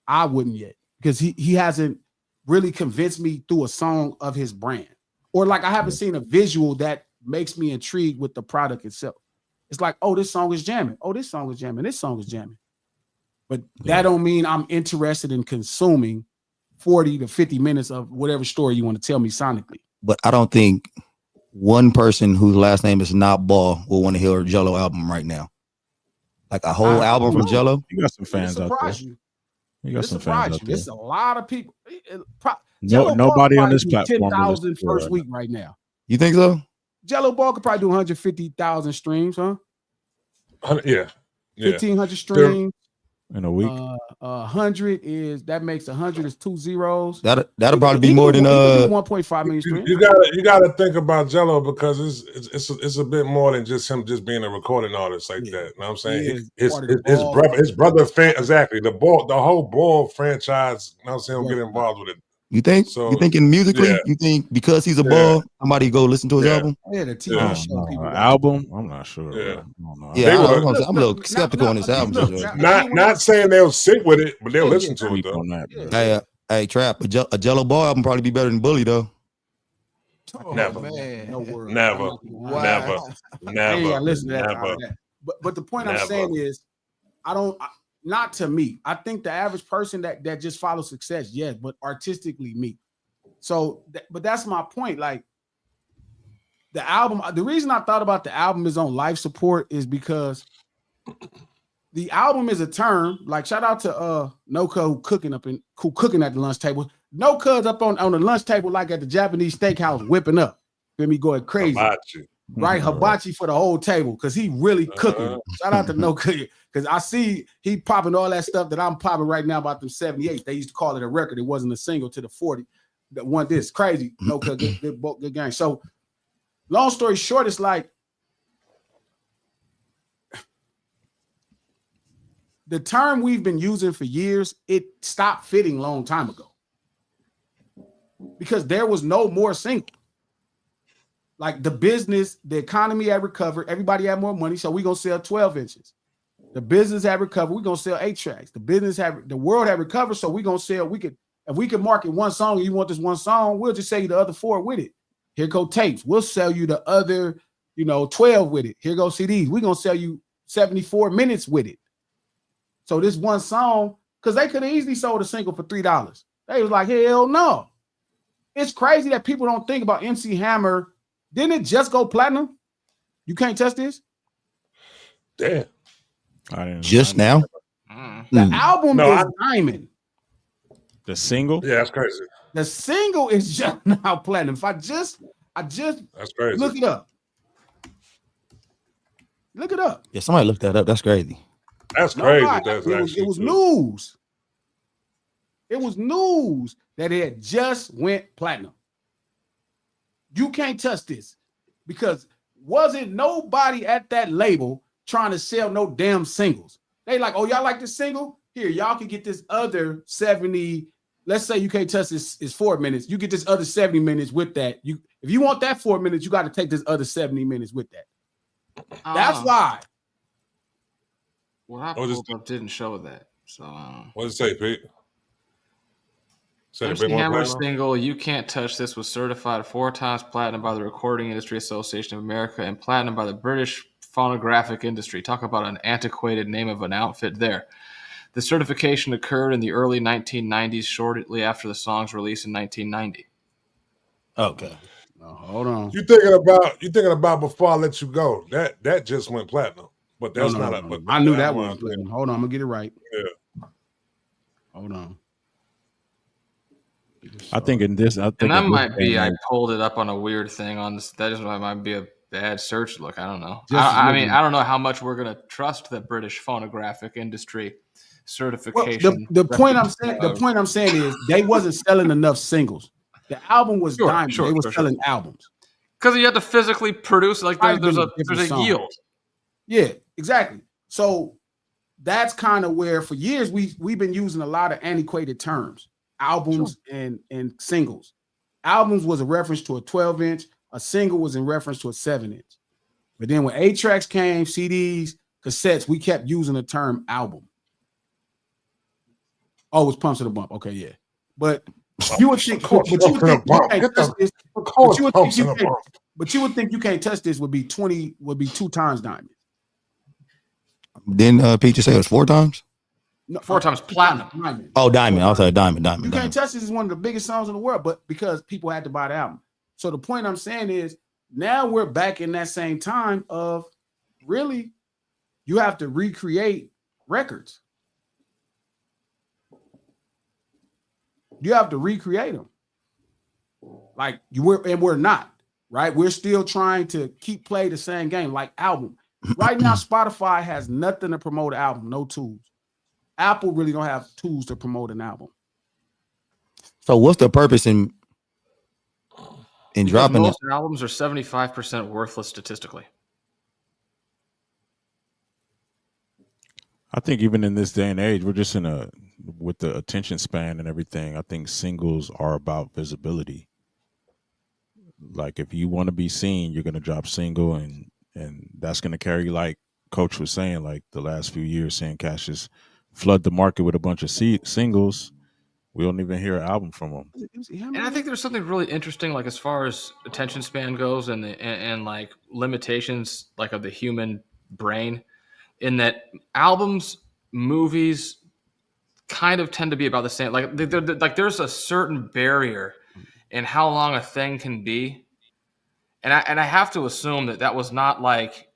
I wouldn't yet, because he hasn't really convinced me through a song of his brand, or like I haven't seen a visual that makes me intrigued with the product itself. It's like, oh, this song is jamming. Oh, this song is jamming. This song is jamming. But that don't mean I'm interested in consuming 40 to 50 minutes of whatever story you want to tell me sonically. But I don't think one person whose last name is not Ball will want to hear a Jello album right now. Like a whole album from Jello. You got some fans out there. You got some fans out there. There's a lot of people. Nobody on this platform 10,000 first week right now. You think so? Jello Ball could probably do 150,000 streams, huh? Yeah. 1,500 streams. in a week. 100 is that makes 100 is 2 zeros. That'll probably be more than 1.5 million streams. You gotta think about Jello because it's a bit more than just him just being a recording artist like that. You know what I'm saying? His brother fan exactly the whole ball franchise. You know what I'm saying? Will get involved with it. You think? So, you thinking musically? yeah. You think because he's a ball, somebody go listen to his album? Yeah, the TV show people album. I'm not sure. Yeah. I'm a little skeptical on this album. Not saying they'll sit with it, but they'll listen to it though. Hey, Trap, a Jello ball album probably be better than Bully though. Never. Man. No word. Never. Listen to that. But the point I'm saying is, not to me. I think the average person that just follows success, yes, but artistically me. So, but that's my point. Like the album, the reason I thought about the album is on life support is because the album is a term. Like shout out to Noka who cooking at the lunch table. Noka's up on the lunch table like at the Japanese steakhouse whipping up. Feel me going crazy. Hibachi. Right, hibachi for the whole table because he really cooking. Shout out to No Cooking because I see he popping all that stuff that I'm popping right now about them 78. They used to call it a record. It wasn't a single to the 40. That one this crazy. No Cooking, good game. So, long story short, it's like the term we've been using for years. It stopped fitting a long time ago because there was no more single. Like the business, the economy had recovered. Everybody had more money, so we're gonna sell 12 inches. The business had recovered. We're gonna sell 8 tracks. The world had recovered, so we're gonna sell. If we can market one song, and you want this one song, we'll just sell you the other 4 with it. Here go tapes. We'll sell you the other, 12 with it. Here go CDs. We're gonna sell you 74 minutes with it. So this one song, because they could have easily sold a single for $3. They was like, hell no. It's crazy that people don't think about MC Hammer. Didn't it just go platinum? You can't test this? Damn. Just now? The album is diamond. The single? Yeah, that's crazy. The single is just now platinum. If I just that's crazy. Look it up. Look it up. Yeah, somebody looked that up. That's crazy. That's crazy. It was news. It was news that it had just went platinum. You can't touch this because wasn't nobody at that label trying to sell no damn singles. They like, oh, y'all like this single? Here, y'all can get this other 70. Let's say you can't touch this is 4 minutes. You get this other 70 minutes with that. If you want that 4 minutes, you got to take this other 70 minutes with that. That's why. Well, I pulled up didn't show that. So what does it say, Pete? MC Hammer's single "You Can't Touch This" was certified 4 times platinum by the Recording Industry Association of America and platinum by the British Phonographic Industry. Talk about an antiquated name of an outfit there. The certification occurred in the early 1990s, shortly after the song's release in 1990. Okay. Hold on. You thinking about Before I Let You Go? That just went platinum, but that's not. No. I knew that one. Platinum. Hold on, I'm gonna get it right. Yeah. Hold on. I think that might be. I pulled it up on a weird thing on this. That just might be a bad search look. I don't know. I don't know how much we're gonna trust the British Phonographic Industry certification. Well, the point I'm saying is they wasn't selling enough singles. The album was diamond. They were selling albums because you have to physically produce. Like there's a yield. Yeah, exactly. So that's kind of where for years we've been using a lot of antiquated terms. Albums and singles. Albums was a reference to a 12-inch. A single was in reference to a 7-inch. But then when 8 tracks came, CDs, cassettes, we kept using the term album. Oh, it was Pumps to the Bump. Okay, yeah. But you would think, but you would think you can't touch this would be 2 times diamond. Then Pete just say it was 4 times? No, 4 times platinum. Diamond. Oh, diamond. I'll say diamond. You Can't Touch This is one of the biggest songs in the world, but because people had to buy the album. So the point I'm saying is now we're back in that same time of really you have to recreate records. You have to recreate them. Like we're not, right? We're still trying to play the same game like album. Right now, Spotify has nothing to promote an album, no tools. Apple really don't have tools to promote an album. So what's the purpose in dropping most albums are 75% worthless statistically. I think even in this day and age, we're just with the attention span and everything. I think singles are about visibility. Like if you want to be seen, you're going to drop single, and that's going to carry, like Coach was saying, like the last few years, saying Cash just flood the market with a bunch of singles. We don't even hear an album from them. And I think there's something really interesting, like as far as attention span goes, and like limitations, like of the human brain, in that albums, movies, kind of tend to be about the same. Like there's a certain barrier in how long a thing can be, and I have to assume that was not like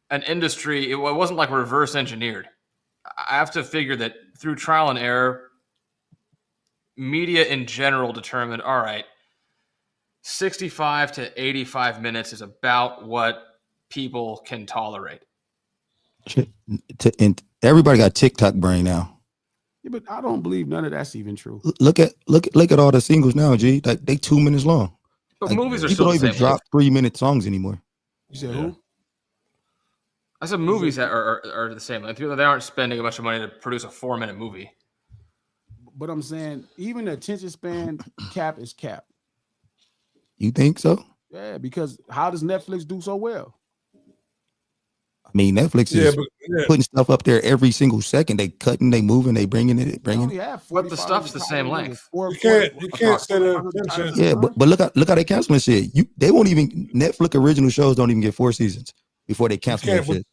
an industry. It wasn't like reverse engineered. I have to figure that through trial and error, media in general determined, all right, 65 to 85 minutes is about what people can tolerate. And everybody got TikTok brain now. Yeah, but I don't believe none of that's even true. Look at all the singles now, G. Like they 2 minutes long. But like, movies are people still don't even drop 3-minute songs anymore. You said who? I said movies that are the same. Like, they aren't spending a bunch of money to produce a 4-minute movie. But I'm saying even the attention span cap is capped. You think so? Yeah, because how does Netflix do so well? I mean, Netflix is putting stuff up there every single second. They cutting, they moving, they bringing it. But the stuff's the same length. You can't say that. Yeah, but look how they canceling shit. They won't even Netflix original shows don't even get 4 seasons before they cancel that shit.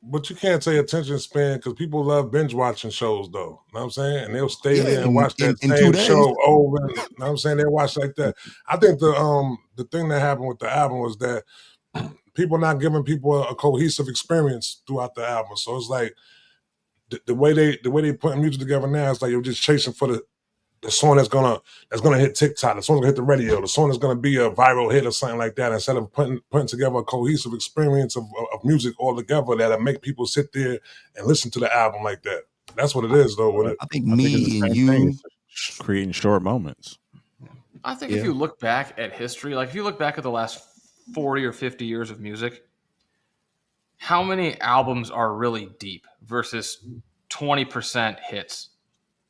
But you can't say attention span because people love binge watching shows, though. You know what I'm saying? And they'll stay there and watch that same show over. You know what I'm saying? They watch like that. I think the thing that happened with the album was that people not giving people a cohesive experience throughout the album. So it's like the way they putting music together now, it's like you're just chasing for the song that's gonna hit TikTok, the song gonna hit the radio, the song that's gonna be a viral hit or something like that, instead of putting together a cohesive experience of music all together that'll make people sit there and listen to the album like that. That's what it is, though. I think me and you creating short moments. I think if you look back at history, like if you look back at the last 40 or 50 years of music, how many albums are really deep versus 20% hits?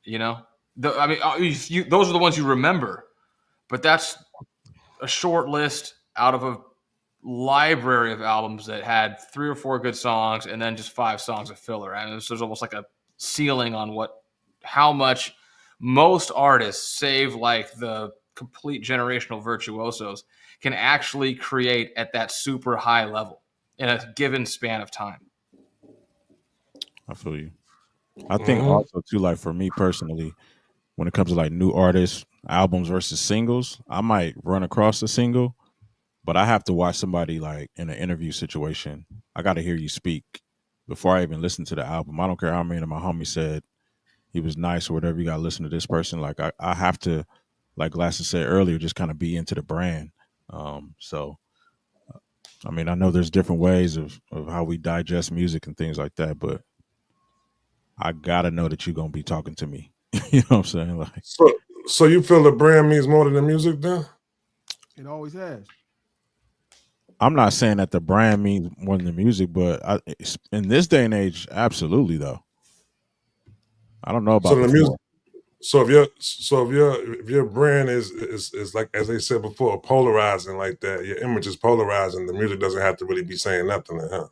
You know? Those are the ones you remember, but that's a short list out of a library of albums that had 3 or 4 good songs and then just 5 songs of filler. And there's almost like a ceiling on how much most artists, save like the complete generational virtuosos, can actually create at that super high level in a given span of time. I feel you. I think also too, like for me personally, when it comes to like new artists, albums versus singles, I might run across a single, but I have to watch somebody like in an interview situation. I got to hear you speak before I even listen to the album. I don't care how many of my homies said he was nice or whatever. You got to listen to this person. Like I have to, like Glasses said earlier, just kind of be into the brand. So, I mean, I know there's different ways of how we digest music and things like that, but I got to know that you're going to be talking to me. You know what I'm saying? Like, so you feel the brand means more than the music, then? It always has. I'm not saying that the brand means more than the music, but in this day and age, absolutely though. I don't know about the music. So if your brand is like, as they said before, polarizing like that, your image is polarizing. The music doesn't have to really be saying nothing, huh?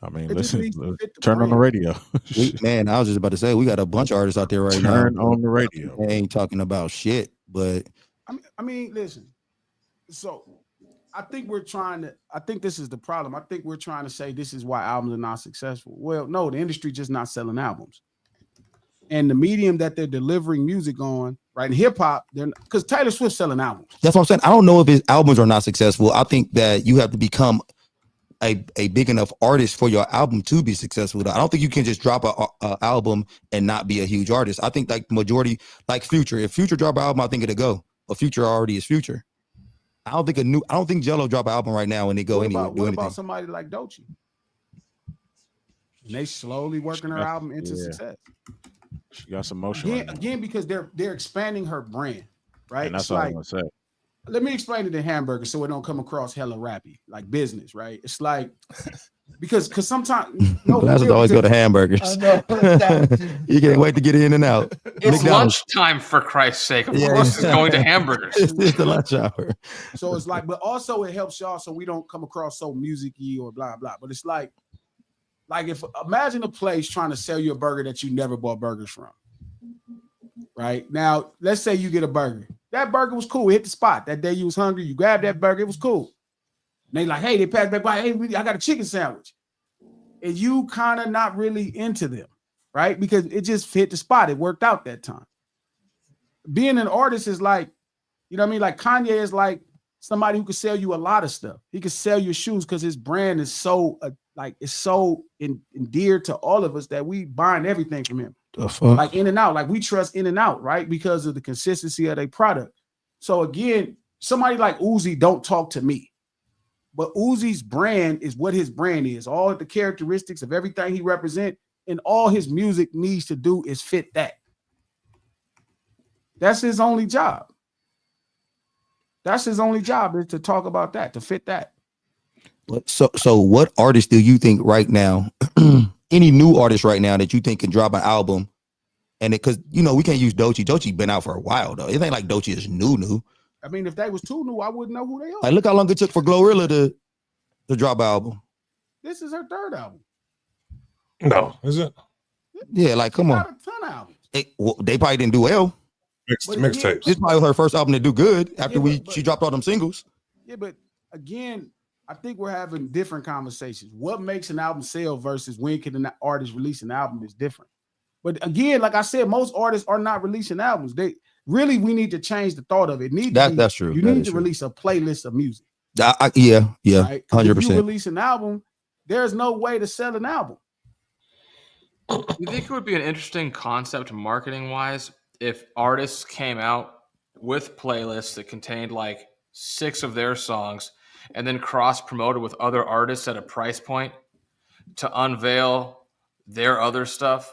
I mean, listen, turn on the radio. Man, I was just about to say, we got a bunch of artists out there right now. Turn on the radio. They ain't talking about shit, but I mean, listen. So I think this is the problem. I think we're trying to say this is why albums are not successful. Well, no, the industry just not selling albums. And the medium that they're delivering music on, right? In hip hop, because Taylor Swift's selling albums. That's what I'm saying. I don't know if his albums are not successful. I think that you have to become a big enough artist for your album to be successful. I don't think you can just drop a album and not be a huge artist. I think like the majority, like Future. If Future drop an album, I think it'll go. But Future already is Future. I don't think Jello drop an album right now and they go anywhere. What about somebody like Doechii? And they slowly working her album into success. She got some motion right now. Again, because they're expanding her brand, right? And that's it's all like, I'm gonna say. let me explain it in hamburger so it don't come across hella rappy, like business, right? It's like because sometimes Glasses always go to hamburgers. You can't wait to get in and out. It's lunchtime, for Christ's sake. Of course, it's going to hamburgers. It's the lunch hour. So it's like, but also it helps y'all so we don't come across so music-y or blah blah. But it's like if imagine a place trying to sell you a burger that you never bought burgers from. Right now, let's say you get a burger. That burger was cool. It hit the spot. That day you was hungry. You grabbed that burger. It was cool. And they like, hey, they passed back by. Hey, I got a chicken sandwich. And you kind of not really into them, right? Because it just hit the spot. It worked out that time. Being an artist is like, you know what I mean? Like Kanye is like somebody who could sell you a lot of stuff. He could sell your shoes because his brand is so it's so endeared to all of us that we buying everything from him. Like In and Out, like we trust In and Out, right? Because of the consistency of their product. So again, somebody like Uzi don't talk to me. But Uzi's brand is what his brand is. All the characteristics of everything he represents and all his music needs to do is fit that. That's his only job. That's his only job, is to talk about that, to fit that. So what artists do you think right now, any new artist right now that you think can drop an album? And because we can't use Doechii. Doechii been out for a while though. It ain't like Doechii is new. I mean, if they was too new, I wouldn't know who they are. Like, look how long it took for Glorilla to drop an album. This is her third album. No, is it? Yeah, like come on. A ton of albums. They probably didn't do well. Mixtapes. This probably was her first album to do good after she dropped all them singles. Yeah, but again, I think we're having different conversations. What makes an album sell versus when can an artist release an album is different. But again, like I said, most artists are not releasing albums. We need to change the thought of it. That's true. You need to release a playlist of music. Yeah, right? 100%. If you release an album, there's no way to sell an album. You think it would be an interesting concept marketing-wise if artists came out with playlists that contained like 6 of their songs and then cross-promoted with other artists at a price point to unveil their other stuff?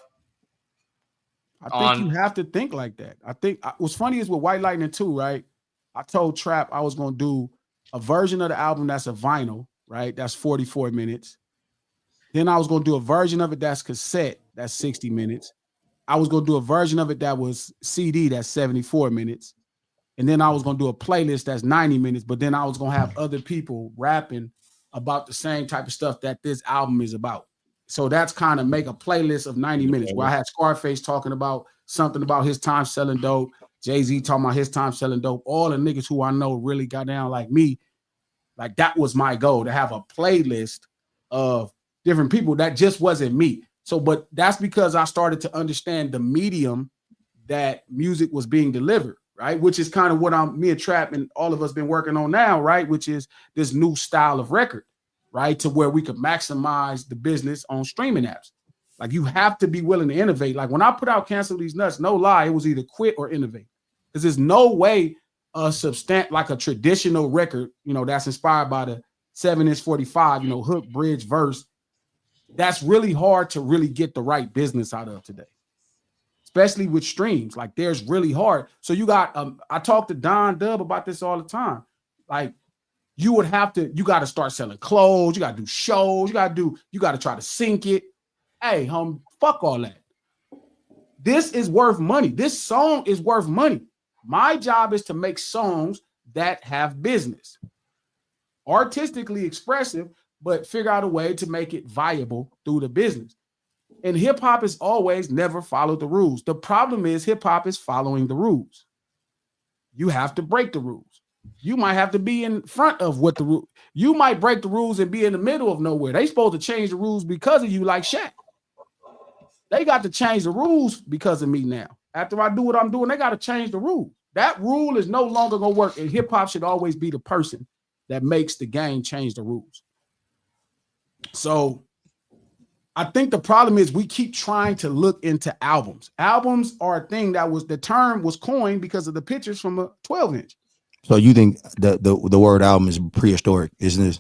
I think you have to think like that. I think what's funny is with White Lightning 2, right? I told Trap I was going to do a version of the album that's a vinyl, right? That's 44 minutes. Then I was going to do a version of it that's cassette, that's 60 minutes. I was going to do a version of it that was CD, that's 74 minutes. And then I was going to do a playlist that's 90 minutes, but then I was going to have other people rapping about the same type of stuff that this album is about. So that's kind of make a playlist of 90 minutes where I had Scarface talking about something about his time selling dope, Jay-Z talking about his time selling dope, all the niggas who I know really got down like me. Like that was my goal, to have a playlist of different people that just wasn't me. So, but that's because I started to understand the medium that music was being delivered, right? Which is kind of what me and Trap and all of us been working on now, right? Which is this new style of record, right? To where we could maximize the business on streaming apps. Like you have to be willing to innovate. Like when I put out Cancel These Nuts, no lie, it was either quit or innovate. Because there's no way like a traditional record, that's inspired by the 7-inch 45, hook, bridge, verse. That's really hard to really get the right business out of today, especially with streams. Like there's really hard. So you got, I talk to Don Dub about this all the time. Like you got to start selling clothes. You got to do shows. You got to try to sync it. Hey, fuck all that. This is worth money. This song is worth money. My job is to make songs that have business, artistically expressive, but figure out a way to make it viable through the business. And hip hop has always never followed the rules. The problem is hip hop is following the rules. You have to break the rules. You might have to be in front of what the rule. You might break the rules and be in the middle of nowhere. They supposed to change the rules because of you, like Shaq. They got to change the rules because of me now. After I do what I'm doing, they got to change the rule. That rule is no longer going to work. And hip hop should always be the person that makes the game change the rules. So I think the problem is we keep trying to look into albums. Albums are a thing the term was coined because of the pictures from a 12-inch. So you think the word album is prehistoric, isn't it?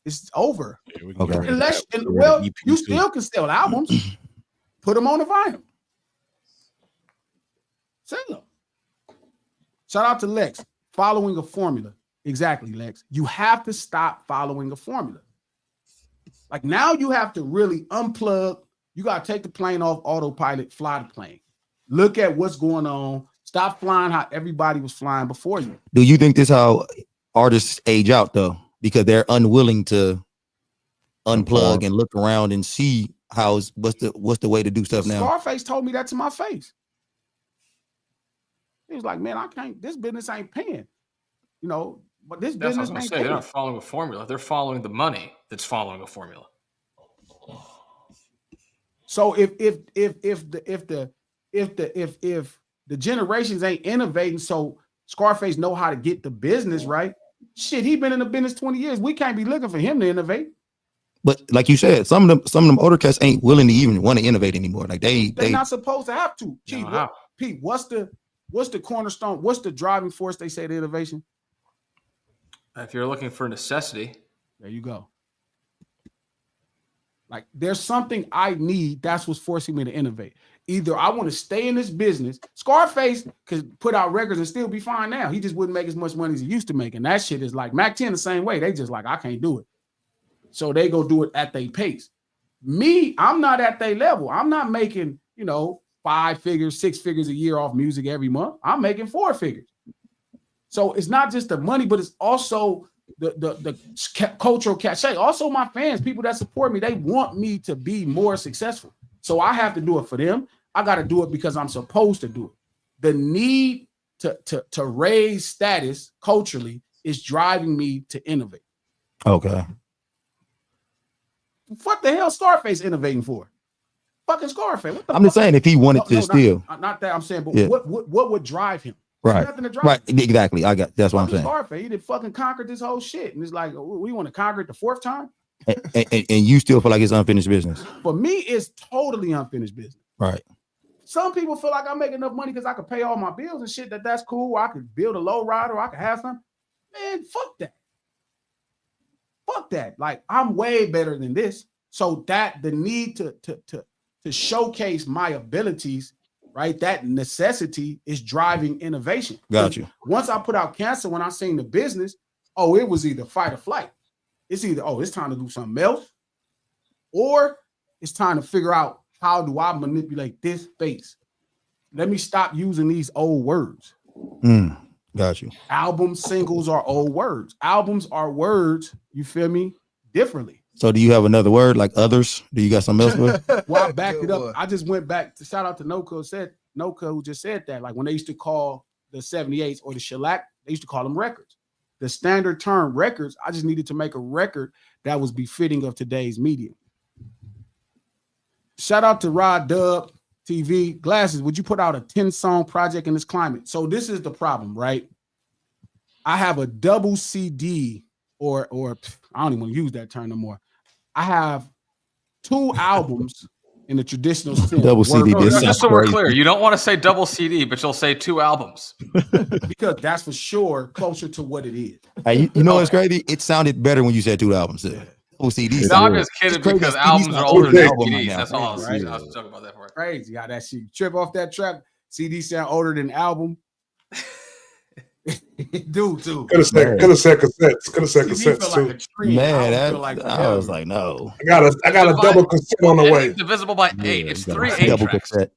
It's over. Yeah, okay. You still can sell albums. Put them on a vinyl. Sell them. Shout out to Lex. Following a formula. Exactly, Lex. You have to stop following a formula. Like now you have to really unplug. You got to take the plane off autopilot, fly the plane. Look at what's going on. Stop flying how everybody was flying before you. Do you think this is how artists age out though? Because they're unwilling to unplug and look around and see what's the way to do stuff now. Scarface told me that to my face. He was like, man, I can't, this business ain't paying. You know, but this That's business what I was ain't gonna say. They're paying. not following a formula. They're following the money that's following a formula. So if the generations ain't innovating, so Scarface know how to get the business right. Shit, he been in the business 20 years. We can't be looking for him to innovate. But like you said, some of them older cats ain't willing to even want to innovate anymore. Like they're not supposed to have to. Pete, what's the cornerstone? What's the driving force they say to innovation? If you're looking for necessity, there you go. Like there's something I need. That's what's forcing me to innovate. Either I want to stay in this business. Scarface could put out records and still be fine now. He just wouldn't make as much money as he used to make. And that shit is like Mac 10 the same way. They just like, I can't do it. So they go do it at their pace. Me, I'm not at their level. I'm not making, 5 figures, 6 figures a year off music every month. I'm making 4 figures. So it's not just the money, but it's also the cultural cachet. Also my fans, people that support me, they want me to be more successful. So I have to do it for them. I got to do it because I'm supposed to do it. The need to raise status culturally is driving me to innovate. Okay. What the hell Scarface innovating for? Fucking Scarface. I'm just saying if he wanted to steal. Not that I'm saying, but yeah. what would drive him? Right. Right. Exactly. That's what I'm saying. Scarface, he did fucking conquered this whole shit. And it's like, we want to conquer it the 4th time? And you still feel like it's unfinished business? For me, it's totally unfinished business. Right. Some people feel like I make enough money because I could pay all my bills and shit. That's cool. I could build a low rider. I could have some. Man, fuck that. Fuck that. Like I'm way better than this. So that the need to showcase my abilities, right? That necessity is driving innovation. Got you. Once I put out Cancer, when I seen the business, it was either fight or flight. It's either, it's time to do something else, or it's time to figure out how do I manipulate this space. Let me stop using these old words. Got you. Albums, singles are old words. Albums are words, you feel me, differently. So do you have another word like others? Do you got something else with? Well, I backed it up. I just went back to shout out to Noka who just said that. Like when they used to call the 78s or the shellac, they used to call them records. The standard term records, I just needed to make a record that was befitting of today's medium. Shout out to Rod Dub TV. Glasses, would you put out a 10-song project in this climate? So this is the problem, right? I have a double CD or I don't even want to use that term no more. I have 2 albums in the traditional sense. Double CD. Just so we're clear, you don't want to say double CD, but you'll say 2 albums. Because that's for sure closer to what it is. Hey, you know what's crazy? It sounded better when you said 2 albums. Double CD. No, I'm just kidding because albums are older than CDs. That's all I was talking about that for. Crazy how that shit trip off that trap. CD sound older than album. Dude, too. Could have said cassettes. Could have said cassettes too. Like man, I was like, no. I got a double cassette on the way. Divisible by 8. It's 3 double 8 tracks. cassette.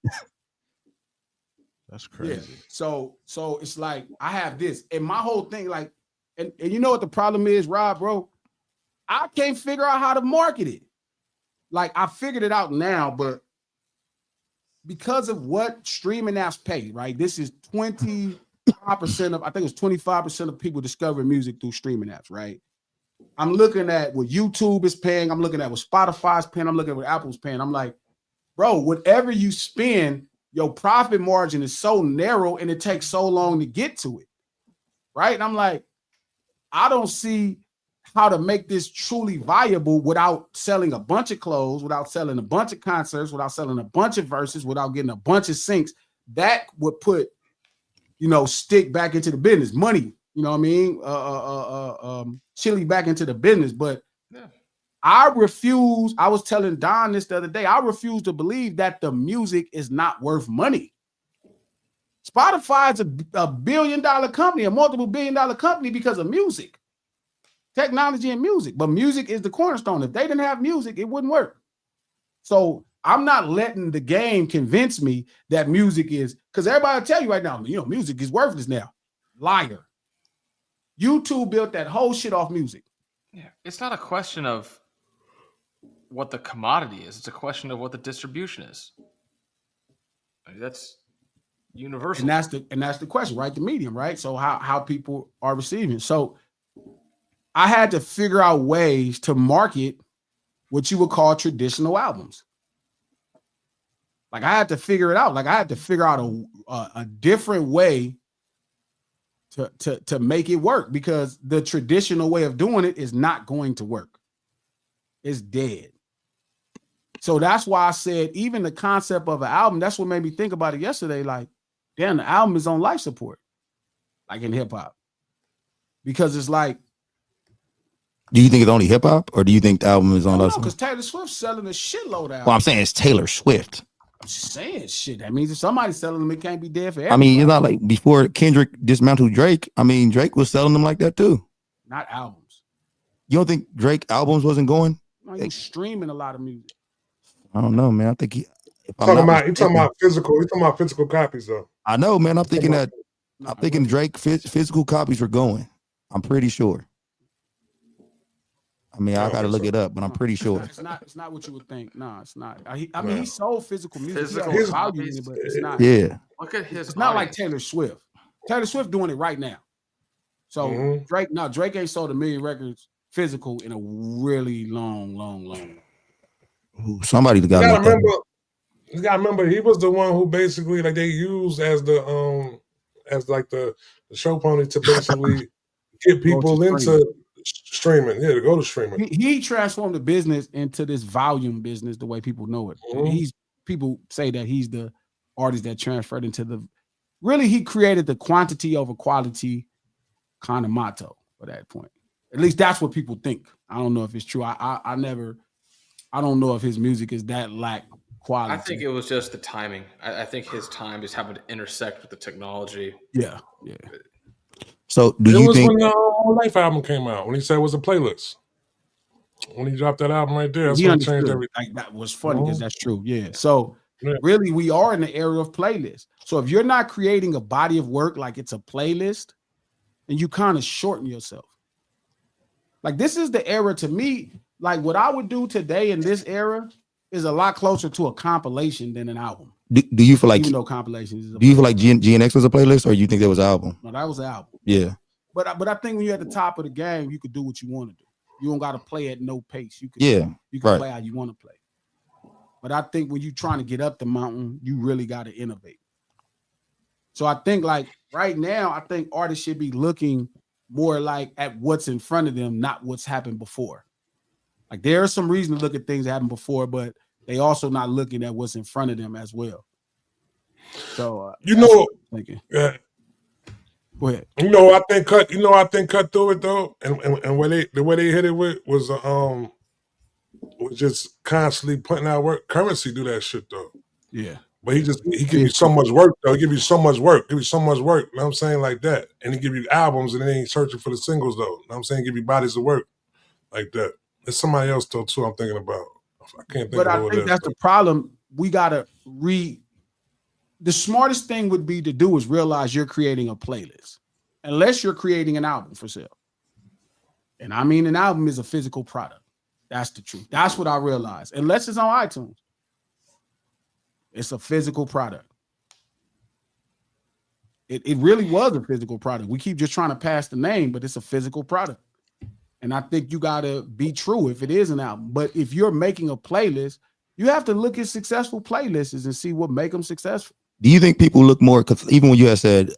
That's crazy. Yeah. So it's like I have this, and my whole thing, like, and you know what the problem is, Rob, bro? I can't figure out how to market it. Like I figured it out now, but because of what streaming apps pay, right? This is 25% of, I think it's 25% of people discovering music through streaming apps, right? I'm looking at what YouTube is paying. I'm looking at what Spotify's paying. I'm looking at what Apple's paying. I'm like, bro, whatever you spend, your profit margin is so narrow and it takes so long to get to it, right? And I'm like, I don't see how to make this truly viable without selling a bunch of clothes, without selling a bunch of concerts, without selling a bunch of verses, without getting a bunch of syncs. That would put, stick back into the business, money, you know what I mean? Chili back into the business. But yeah. I was telling Don this the other day, I refuse to believe that the music is not worth money. Spotify is a billion-dollar company, a multiple billion-dollar company because of music, technology and music. But music is the cornerstone. If they didn't have music, it wouldn't work. So I'm not letting the game convince me that music is, because everybody will tell you right now, music is worthless now. Liar. YouTube built that whole shit off music. Yeah, it's not a question of what the commodity is. It's a question of what the distribution is. I mean, that's universal. And that's the question, right? The medium, right? So how people are receiving. So I had to figure out ways to market what you would call traditional albums. Like I had to figure it out. Like I had to figure out a different way to make it work, because the traditional way of doing it is not going to work. It's dead. So that's why I said even the concept of an album, that's what made me think about it yesterday. Like, damn, the album is on life support, like in hip hop. Because it's like, do you think it's only hip hop, or do you think the album is on life support? Because Taylor Swift's selling a shitload of albums. Well, I'm saying it's Taylor Swift. I'm saying shit. That means if somebody's selling them, it can't be dead for everybody. I mean, it's not like before Kendrick dismantled Drake. I mean, Drake was selling them like that too. Not albums. You don't think Drake albums wasn't going? No, he was streaming a lot of music. I don't know, man. I think you're talking about physical. You're talking about physical copies, though. I know, man. I'm thinking Drake physical copies were going. I'm pretty sure. I mean, I got to look it up, but I'm pretty sure. It's not what you would think. No, it's not. I mean, he sold physical music. Physical copies, but it's not. Yeah. Look at his. It's not like Taylor Swift. Taylor Swift doing it right now. So Drake ain't sold 1 million records physical in a really long. Ooh, somebody got to remember. You got to remember, he was the one who basically like they used as the show pony to basically get people into streaming. Yeah, to go to streaming. He transformed the business into this volume business the way people know it. People say that he's the artist that transferred into the. Really, he created the quantity over quality kind of motto for that point. At least that's what people think. I don't know if it's true. I don't know if his music is that lack quality. I think it was just the timing. I think his time just happened to intersect with the technology. Yeah. So do you think when the Whole Life album came out, when he said it was a playlist? When he dropped that album right there, that's when he changed everything. Like, that was funny because that's true. Yeah. So really, we are in the era of playlists. So if you're not creating a body of work like it's a playlist, then you kind of shorten yourself. Like this is the era to me. Like what I would do today in this era is a lot closer to a compilation than an album. Do you feel like even though compilations is do you feel like GNX was a playlist, or you think that was an album? No, that was an album. Yeah. But I think when you're at the top of the game, you could do what you want to do. You don't got to play at no pace. You can play how you want to play. But I think when you're trying to get up the mountain, you really got to innovate. So I think like right now, I think artists should be looking more like at what's in front of them, not what's happened before. Like there is some reason to look at things that happened before, but they also not looking at what's in front of them as well. So thinking. Go ahead. I think cut through it though, and the way they hit it with was just constantly putting out work. Currency do that shit though. Yeah. But he give you so much work though. He give you so much work. You know what I'm saying? Like that. And he give you albums and then he ain't searching for the singles though. You know what I'm saying? Give you bodies of work like that. There's somebody else though too I'm thinking about. I can't think but of I think that's the problem. We gotta the smartest thing would be to do is realize you're creating a playlist. Unless you're creating an album for sale. And I mean an album is a physical product. That's the truth. That's what I realized. Unless it's on iTunes. It's a physical product. It really was a physical product. We keep just trying to pass the name, but it's a physical product. And I think you got to be true if it is an album. But if you're making a playlist, you have to look at successful playlists and see what make them successful. Do you think people look more, because even when you had said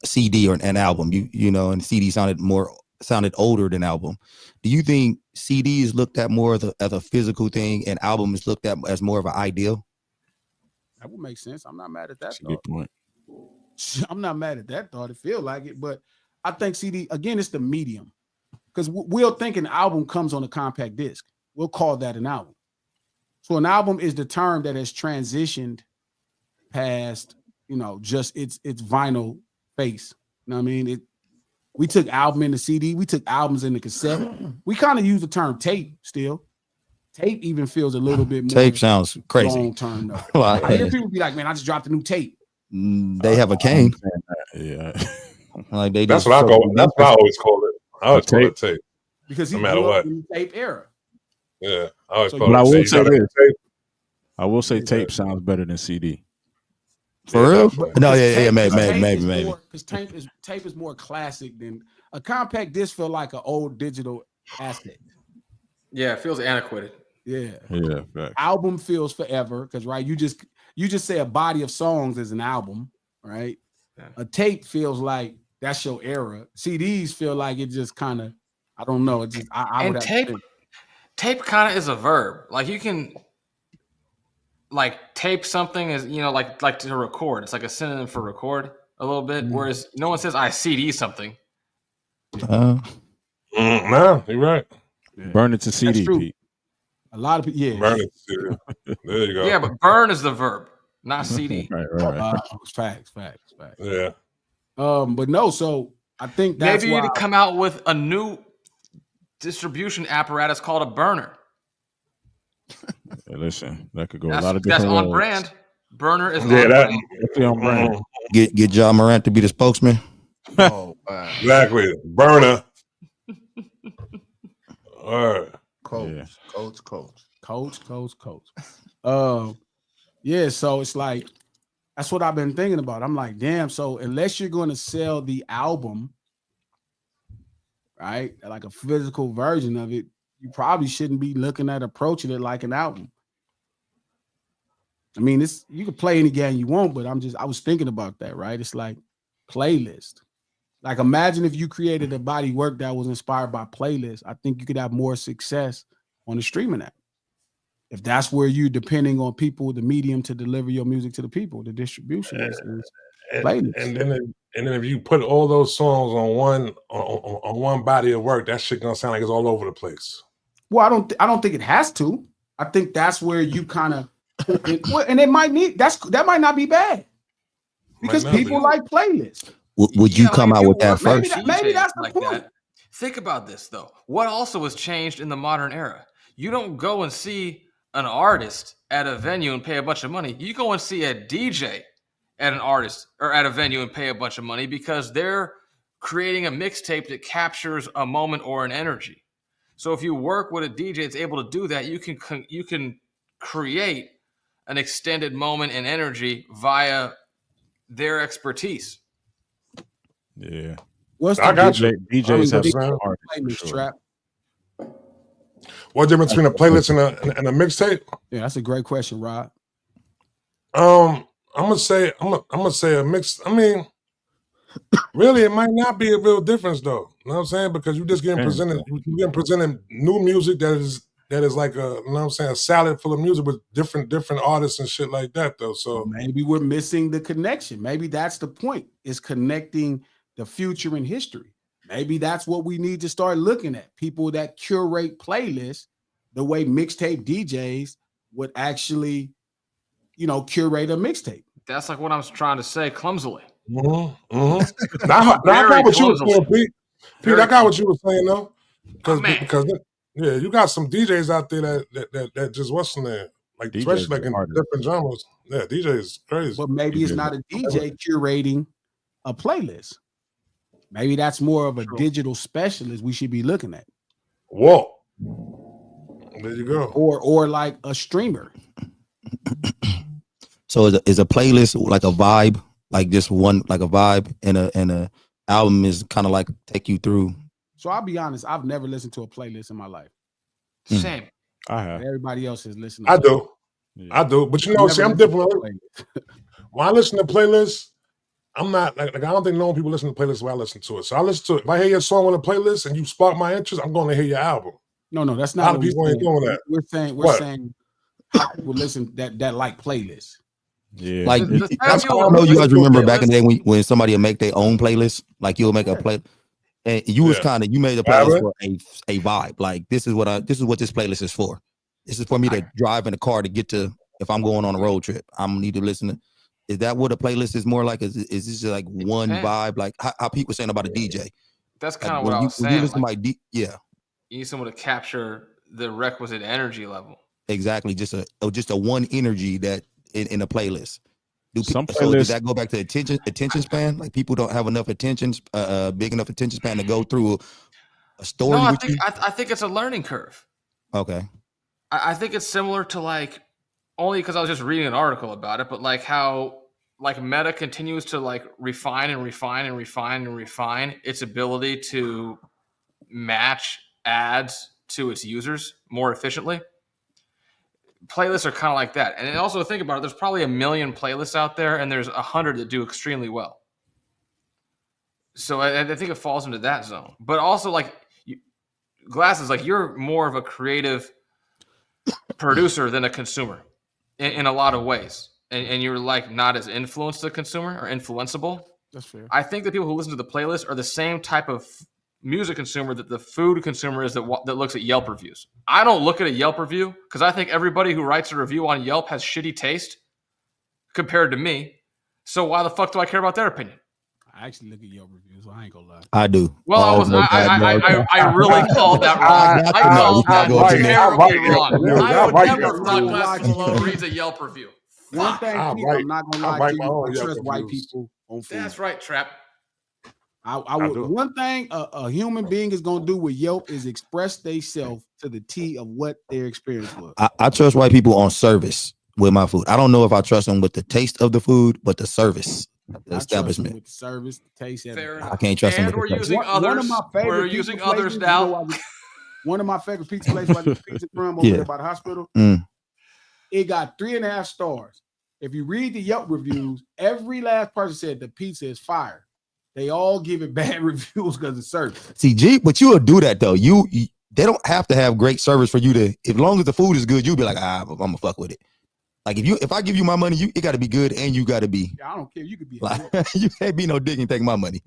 CD or an album, you know, and CD sounded older than album. Do you think CD is looked at more as a physical thing and album is looked at as more of an ideal? That would make sense. I'm not mad at that. That's a good point. I'm not mad at that thought. It feel like it, but I think CD, again, it's the medium. Because we'll think an album comes on a compact disc. We'll call that an album. So an album is the term that has transitioned past just its vinyl face. You know what I mean? We took album into CD, we took albums into cassette. We kind of use the term tape still. Tape even feels a little bit more tape sounds crazy. long term though. I hear people be like, man, I just dropped a new tape. They have a cane. Yeah. Like they That's just what I always call it. I always call it tape. Because he no matter grew what. up in the tape era. Yeah. I always So call But it I will tape. say this. Tape. I will say tape sounds better than CD. For real? definitely. No, yeah, Because maybe. Because tape is more classic than a compact disc. Feel like an old digital asset. Yeah, it feels antiquated. Yeah. Yeah, facts. Album feels forever because right, you just say a body of songs is an album, right? Yeah. A tape feels like that's your era. CDs feel like it just kind of, I don't know. It just I would have tape. to think. Tape kind of is a verb. Like you can like tape something as like to record. It's like a synonym for record a little bit. Mm-hmm. Whereas no one says I CD something. No, you're right. Yeah. Burn it to CD, Pete. A lot of people, yeah. Burn it. There you go. Yeah, but burn is the verb, not CD. Right. Facts. Yeah. But no, so I think that's Maybe you why need to come out with a new distribution apparatus called a burner. Hey, listen, that could go That's, a lot of that's different on ways. brand. Burner is Yeah, on that. brand. Definitely on brand. Get John Morant to be the spokesman. Oh, wow. Exactly. Burner. All right. Coach. Yeah, so it's like that's what I've been thinking about. I'm like, damn, so unless you're going to sell the album, right, like a physical version of it, you probably shouldn't be looking at approaching it like an album. I mean, you can play any game you want, but I was thinking about that, right? It's like playlist. Like imagine if you created a body work that was inspired by playlists. I think you could have more success on the streaming app. If that's where you're depending on people, the medium to deliver your music to the people, the distribution is playlists. And then if you put all those songs on one body of work, that shit gonna sound like it's all over the place. Well, I don't think it has to. I think that's where you kind of and it might need that might not be bad because people like playlists. Would you come out with that first? Maybe that's the point. That. Think about this though. What also has changed in the modern era? You don't go and see an artist at a venue and pay a bunch of money. You go and see a DJ at an artist or at a venue and pay a bunch of money because they're creating a mixtape that captures a moment or an energy. So if you work with a DJ that's able to do that, you can create an extended moment and energy via their expertise. Yeah. I got you. DJs have artists. Trap. What difference between a playlist and a mixtape? Yeah, that's a great question, Rod. I'm gonna say a mix. I mean, really, it might not be a real difference though. You know what I'm saying? Because you're just getting presented new music that is like a, you know what I'm saying, a salad full of music with different artists and shit like that though. So maybe we're missing the connection. Maybe that's the point, is connecting the future and history. Maybe that's what we need to start looking at. People that curate playlists the way mixtape DJs would actually, curate a mixtape. That's like what I was trying to say clumsily. I got what you were saying, Pete. I got what you were saying though, because you got some DJs out there that just what's in there, like DJs, especially like in different genres. Yeah, DJ is crazy. But maybe it's not a DJ curating a playlist. Maybe that's more of a digital specialist we should be looking at. Whoa. There you go. Or like a streamer. So is a playlist like a vibe, like just one, like a vibe, and a album is kind of like take you through? So I'll be honest, I've never listened to a playlist in my life. Same. I have. Everybody else has listened. I do. Yeah. I do. But I'm different. When I listen to playlists, I'm not like I don't think no people listen to playlists when I listen to it. So I listen to it. If I hear your song on a playlist and you spark my interest, I'm going to hear your album. No, that's not. A lot of people ain't doing that. We're saying how people listen that like playlists. Yeah, like that's how I know you guys remember back in the day when somebody would make their own playlist. Like you'll make a play, and you was you made a playlist for a vibe. Like this is what this playlist is for. This is for me to drive in the car to get to. If I'm going on a road trip, I'm need to listen to. Is that what a playlist is more like? Is this just like one vibe? Like how people saying about a DJ? That's kind of like what I was saying. You listen like, to you need someone to capture the requisite energy level. Exactly, just a one energy that in a playlist. Some so does that go back to attention span? Like people don't have enough big enough attention span to go through a story. No, I think it's a learning curve. Okay. I think it's similar to like, only because I was just reading an article about it, but like how like Meta continues to like refine its ability to match ads to its users more efficiently. Playlists are kind of like that. And also think about it, there's probably 1 million playlists out there and there's 100 that do extremely well. So I think it falls into that zone. But also like Glasses, like you're more of a creative producer than a consumer in a lot of ways. And you're like not as influenced the consumer or influenceable. That's fair. I think the people who listen to the playlist are the same type of music consumer that the food consumer is that looks at Yelp reviews. I don't look at a Yelp review because I think everybody who writes a review on Yelp has shitty taste compared to me. So why the fuck do I care about their opinion? I actually look at Yelp reviews, so I ain't gonna lie. I do. Well, I really called that wrong. I called that terribly wrong. I would never thought Glasses Malone reads a Yelp review. One thing, I'm not gonna lie to you. I trust white people on food. That's right, Trap. I would. One thing a human being is gonna do with Yelp is express themselves to the T of what their experience was. I trust white people on service with my food. I don't know if I trust them with the taste of the food, but the service, the establishment, with the service, the taste. I can't trust them. And we're using others. We're using others now. One of my favorite pizza places, like the Pizza Crumb over there by the hospital. It got 3.5 stars. If you read the Yelp reviews, every last person said the pizza is fire. They all give it bad reviews because of service. See, but you will do that though. They don't have to have great service for you to. As long as the food is good, you'll be like, I'm gonna fuck with it. Like if I give you my money, it got to be good, and you got to be. Yeah, I don't care. You could be. Like, you can't be no dick and take my money.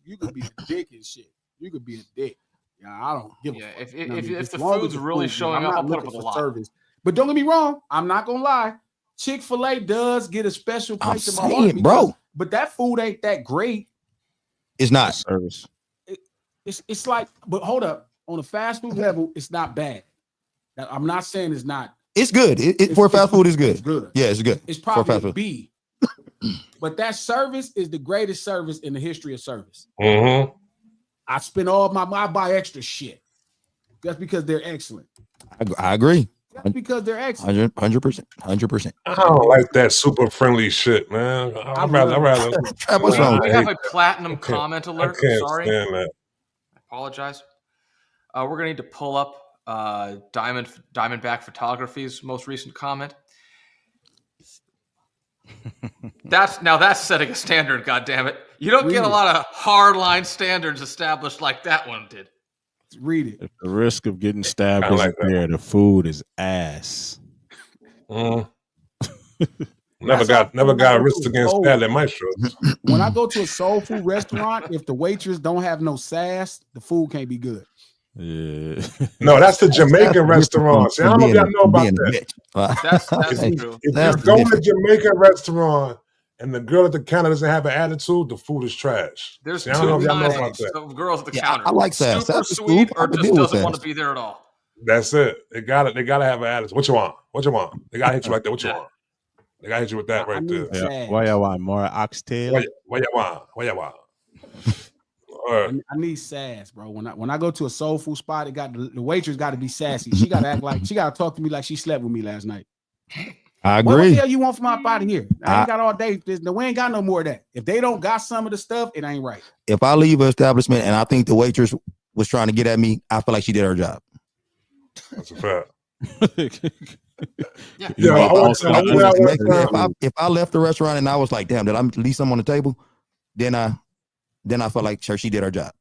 You could be a dick and shit. You could be a dick. Yeah, I don't give a fuck. If the food's really showing up, I'll put up with a lot. Service. But don't get me wrong. I'm not gonna lie. Chick-fil-A does get a special place in my heart, bro. But that food ain't that great. It's not service. It's like, but hold up. On a fast food level, it's not bad. Now, I'm not saying it's not. It's good. For fast food, it's good. It's good. Yeah, it's good. It's probably a B. But that service is the greatest service in the history of service. Mm-hmm. I spend all I buy extra shit. That's because they're excellent. I agree. That's because they're excellent. 100%. I don't like that super friendly shit, man. I'd rather. We have a platinum comment alert. I can't Sorry. stand that. I apologize. We're gonna need to pull up Diamondback Photography's most recent comment. That's setting a standard. God damn it! You don't get a lot of hardline standards established like that one did. Read it. If the risk of getting stabbed isn't there, the food is ass. Never got risked against stabbed at my show. When I go to a soul food restaurant, if the waitress don't have no sass, the food can't be good. Yeah. No, that's the Jamaican restaurant. See, I don't know if y'all know about that. That's true. If you go to a Jamaican restaurant and the girl at the counter doesn't have an attitude, the food is trash. There's See, I don't know if y'all know kinds about that. of girls at the counter. I like sass. Super sweet or just doesn't want to be there at all. That's it. They gotta have an attitude. What you want? They gotta hit you like that. What you want? They gotta hit you with that right there. Yeah. Why you want more oxtail? What you want? I need sass, bro. When I go to a soul food spot, the waitress got to be sassy. She got to act like she got to talk to me like she slept with me last night. I agree. What the hell you want from my body here? I ain't got all day. We ain't got no more of that. If they don't got some of the stuff, it ain't right. If I leave an establishment and I think the waitress was trying to get at me, I feel like she did her job. That's a fact. If I left the restaurant and I was like, damn, did I leave something on the table? Then I felt like she did her job.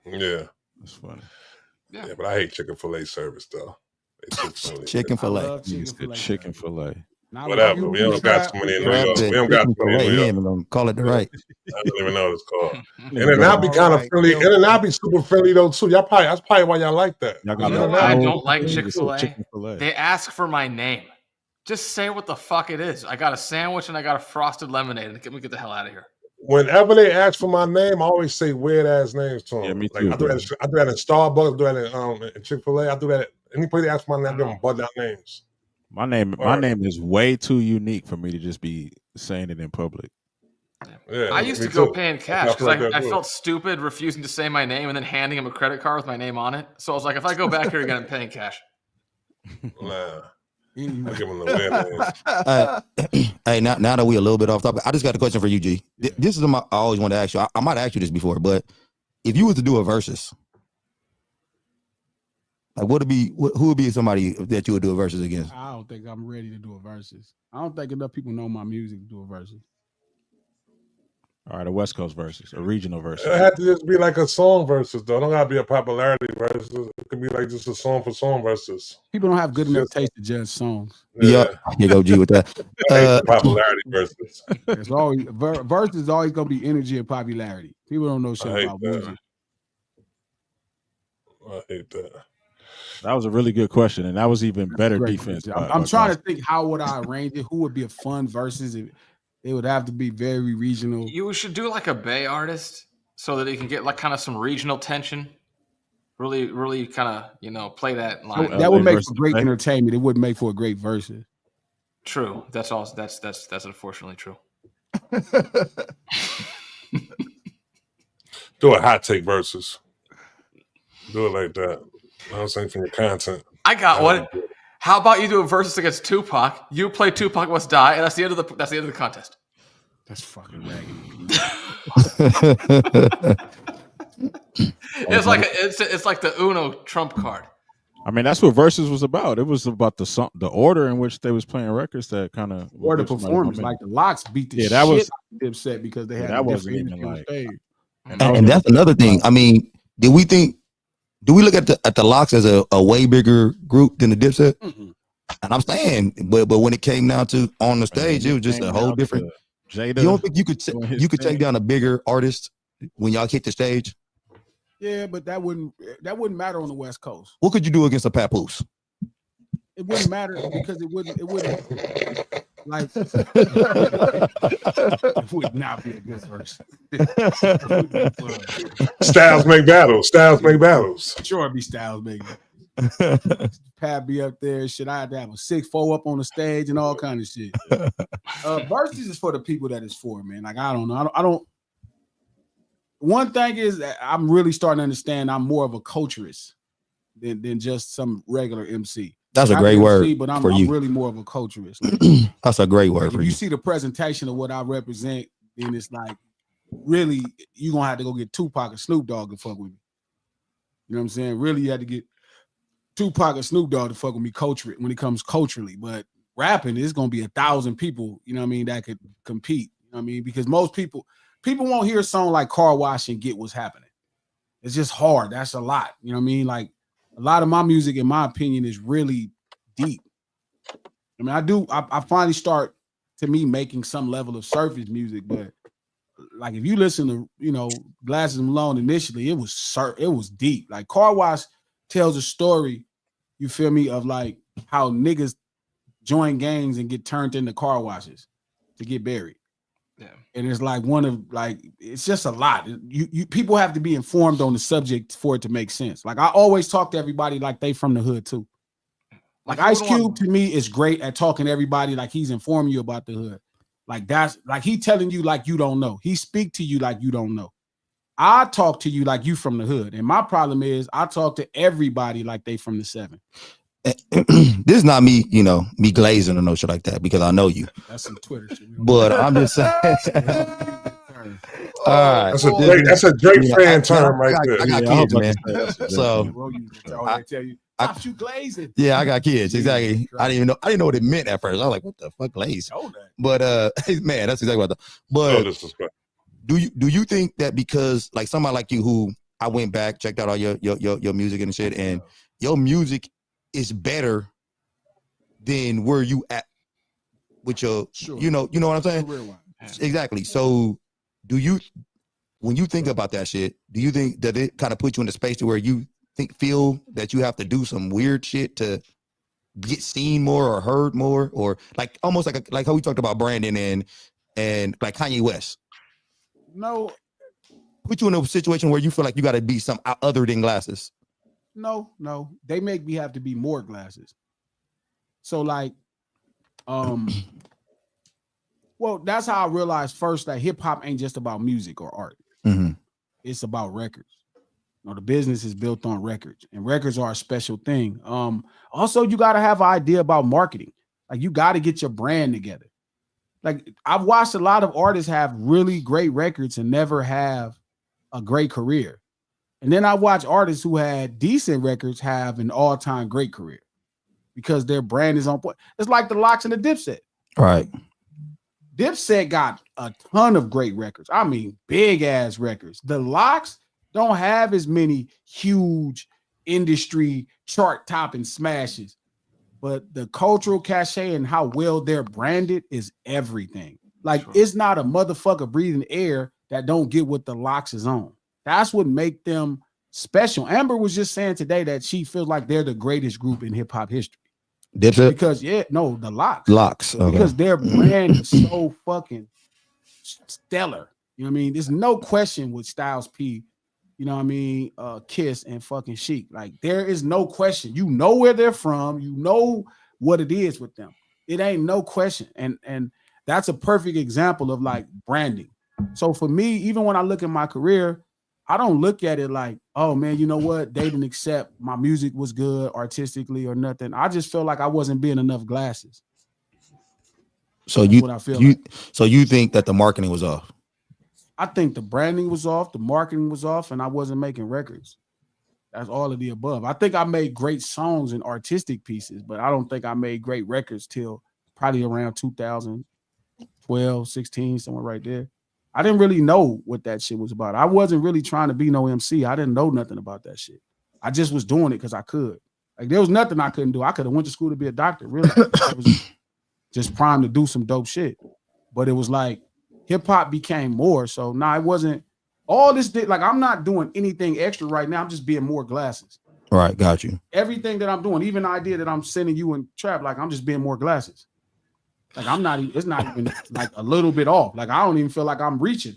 Yeah. That's funny. Yeah, but I hate Chick-fil-A service though. Chicken-fil-A. Chicken-fil-A. Whatever. We don't got too many in New York. We don't got too many in New York. Gonna call it the right. I don't even know what it's called. And then I'll be kind of friendly. And then I'll be super friendly though too. That's probably why y'all like that. I don't like Chick-fil-A. They ask for my name Just say what the fuck it is. I got a sandwich and I got a frosted lemonade. And get the hell out of here. Whenever they ask for my name, I always say weird ass names to them. Yeah, me Like too, I do that in Starbucks, I do that in Chick-fil-A, I do that any place they ask for my name, I give them bud down names. My name is way too unique for me to just be saying it in public. Yeah, I used to go paying cash because I felt stupid refusing to say my name and then handing him a credit card with my name on it. So I was like, if I go back here again, I'm paying cash. Nah. I give him the weird names. Hey, now that we a little bit off topic, I just got a question for you, G. Yeah. This is I always wanted to ask you. I might have asked you this before, but if you was to do a versus, like who would be somebody that you would do a versus against? I don't think I'm ready to do a versus. I don't think enough people know my music to do a versus. All right, a West Coast versus, a regional versus. It had to just be like a song versus, though. It don't gotta be a popularity versus. It could be like just a song for song versus. People don't have good enough taste to judge songs. Yeah, you go G with that. Popularity versus. It's always versus is always gonna be energy and popularity. People don't know shit about music. I hate that. That was a really good question, and that was even better defense. I'm trying to think, how would I arrange it? Who would be a fun versus? It would have to be very regional. You should do like a Bay artist so that he can get like kind of some regional tension. Really, really kind of, play that line. That would make for great entertainment. It wouldn't make for a great versus. True. That's also that's unfortunately true. Do a hot take versus. Do it like that. I was saying from your content. I got one. How about you do a versus against Tupac? You play Tupac Must Die, and that's the end of the contest. That's fucking raggedy. It's like the Uno trump card. I mean, that's what versus was about. It was about the order in which they was playing records that kind of or the performance. Like the Locks beat the shit out of Dipset because they had that wasn't even like. And that's another thing. I mean, do we look at the Locks as a way bigger group than the Dipset? Mm-hmm. And I'm saying, but when it came down to on the stage, it was just a whole different. Jada, you don't think you could take down a bigger artist when y'all hit the stage? Yeah, but that wouldn't matter on the West Coast. What could you do against a Papoose? It wouldn't matter because it wouldn't like it would not be a good verse. Styles make battles. Sure, it'd be Styles making. Pat be up there, shit. I had to have a 6'4" up on the stage and all kind of shit. Versus is for the people that it's for, man. Like I don't know. I don't. One thing is that I'm really starting to understand I'm more of a culturist than just some regular MC. That's a great word but I'm you. Really more of a culturist. Like, that's a great word for you. You see the presentation of what I represent, then it's like, really, you're going to have to go get Tupac and Snoop Dogg to fuck with me. You know what I'm saying? Really, you had to get Tupac and Snoop Dogg to fuck with me when it comes culturally. But rapping, it's going to be 1,000 people, you know what I mean, that could compete. You know what I mean? Because most people won't hear a song like Car Wash and get what's happening. It's just hard. That's a lot. You know what I mean? Like, a lot of my music, in my opinion, is really deep. I mean, I finally start, to me, making some level of surface music, but like if you listen to, Glasses Malone initially, it was deep. Like Car Wash tells a story, you feel me, of like how niggas join gangs and get turned into car washes to get buried. Yeah. And it's like it's just a lot. You people have to be informed on the subject for it to make sense. Like I always talk to everybody like they from the hood too. Like Ice Cube to me is great at talking to everybody like he's informing you about the hood. Like that's like he telling you like you don't know. He speak to you like you don't know. I talk to you like you from the hood. And my problem is I talk to everybody like they from the 7. This is not me, me glazing or no shit like that because I know you. That's some Twitter shit. But I'm just saying. All right. That's a Drake fan term right there. I got kids, man. So I tell you, stop you glazing. Yeah, I got kids. Exactly. I didn't know what it meant at first. I was like, what the fuck glaze? But man, that's exactly what I thought. But do you think that because like somebody like you who I went back, checked out all your music and shit, and your music is better than where you at with your you know what I'm saying? Exactly. So when you think about that shit, do you think that it kind of puts you in a space to where you feel that you have to do some weird shit to get seen more or heard more, or like almost like how we talked about Brandon and like Kanye West? No, Put you in a situation where you feel like you got to be some other than glasses. no. They make me have to be more glasses. So like, well, that's how I realized first that hip hop ain't just about music or art. Mm-hmm. It's about records. You know, the business is built on records, and records are a special thing. Also, you got to have an idea about marketing. Like, you got to get your brand together. Like, I've watched a lot of artists have really great records and never have a great career. And then I watch artists who had decent records have an all-time great career because their brand is on point. It's like the Lox and the Dipset. Right. Dipset got a ton of great records. I mean, big ass records. The Lox don't have as many huge industry chart topping smashes, but the cultural cachet and how well they're branded is everything. Like, it's not a motherfucker breathing air that don't get what the Lox is on. That's what make them special. Amber was just saying today that she feels like they're the greatest group in hip hop history. Dipset? Because the Lox. Lox. Okay. Because their brand is so fucking stellar. You know what I mean? There's no question with Styles P, you know what I mean, Kiss and fucking Chic. Like, there is no question. You know where they're from. You know what it is with them. It ain't no question. And that's a perfect example of like branding. So for me, even when I look at my career, I don't look at it like, oh man, you know what? They didn't accept my music was good artistically or nothing. I just felt like I wasn't being enough glasses. So That's you think that the marketing was off? I think the branding was off, the marketing was off, and I wasn't making records. That's all of the above. I think I made great songs and artistic pieces, but I don't think I made great records till probably around 2012, 16, somewhere right there. I didn't really know what that shit was about. I wasn't really trying to be no MC. I didn't know nothing about that shit. I just was doing it because I could. Like, there was nothing I couldn't do. I could have went to school to be a doctor, really. I was just primed to do some dope shit. But it was like hip hop became more. So it wasn't all this. Like, I'm not doing anything extra right now. I'm just being more glasses. Right, got you. Everything that I'm doing, even the idea that I'm sending you and Trap, like, I'm just being more glasses. Like, it's not even like a little bit off. Like, I don't even feel like I'm reaching.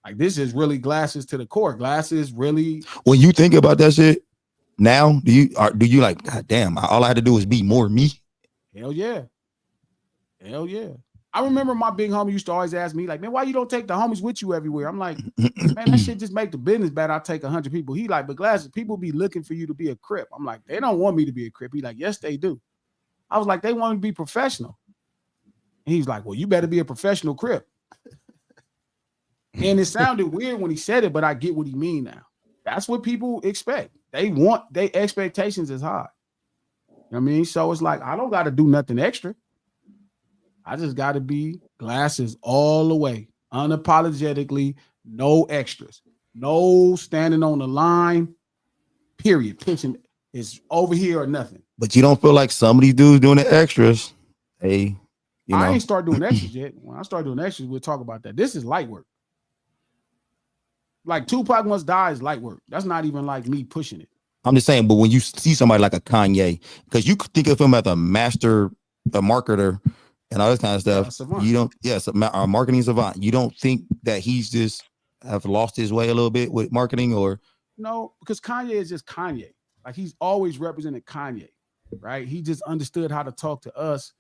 Like, this is really glasses to the core. Glasses really. When you think about that shit now, do you like, God damn, all I had to do was be more me? Hell yeah. Hell yeah. I remember my big homie used to always ask me, like, man, why you don't take the homies with you everywhere? I'm like, man, that shit just make the business bad. I take 100 people. He like, but glasses, people be looking for you to be a Crip. I'm like, they don't want me to be a Crip. He like, yes, they do. I was like, they want me to be professional. And he's like, well, you better be a professional Crip. And it sounded weird when he said it, but I get what he mean now. That's what people expect. Their expectations is high. You know what I mean? So it's like, I don't got to do nothing extra. I just got to be glasses all the way, unapologetically, no extras, no standing on the line, period. Pitching is over here or nothing. But you don't feel like some of these dudes doing the extras? Hey, I ain't start doing extras yet. When I start doing extras, we'll talk about that. This is light work. Like, Tupac Must Die is light work. That's not even like me pushing it. I'm just saying, but when you see somebody like a Kanye, because you could think of him as a marketer, and all this kind of stuff. You don't, a marketing savant. You don't think that he's just have lost his way a little bit with marketing, or? No, because Kanye is just Kanye. Like, he's always represented Kanye, right? He just understood how to talk to us.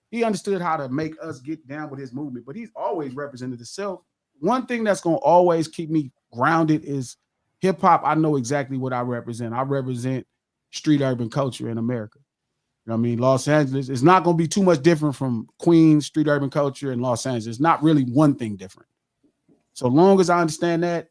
He understood how to make us get down with his movement, but he's always represented himself. One thing that's going to always keep me grounded is hip hop. I know exactly what I represent. I represent street urban culture in America. You know what I mean? Los Angeles is not going to be too much different from Queens, street urban culture, and Los Angeles. It's not really one thing different. So long as I understand that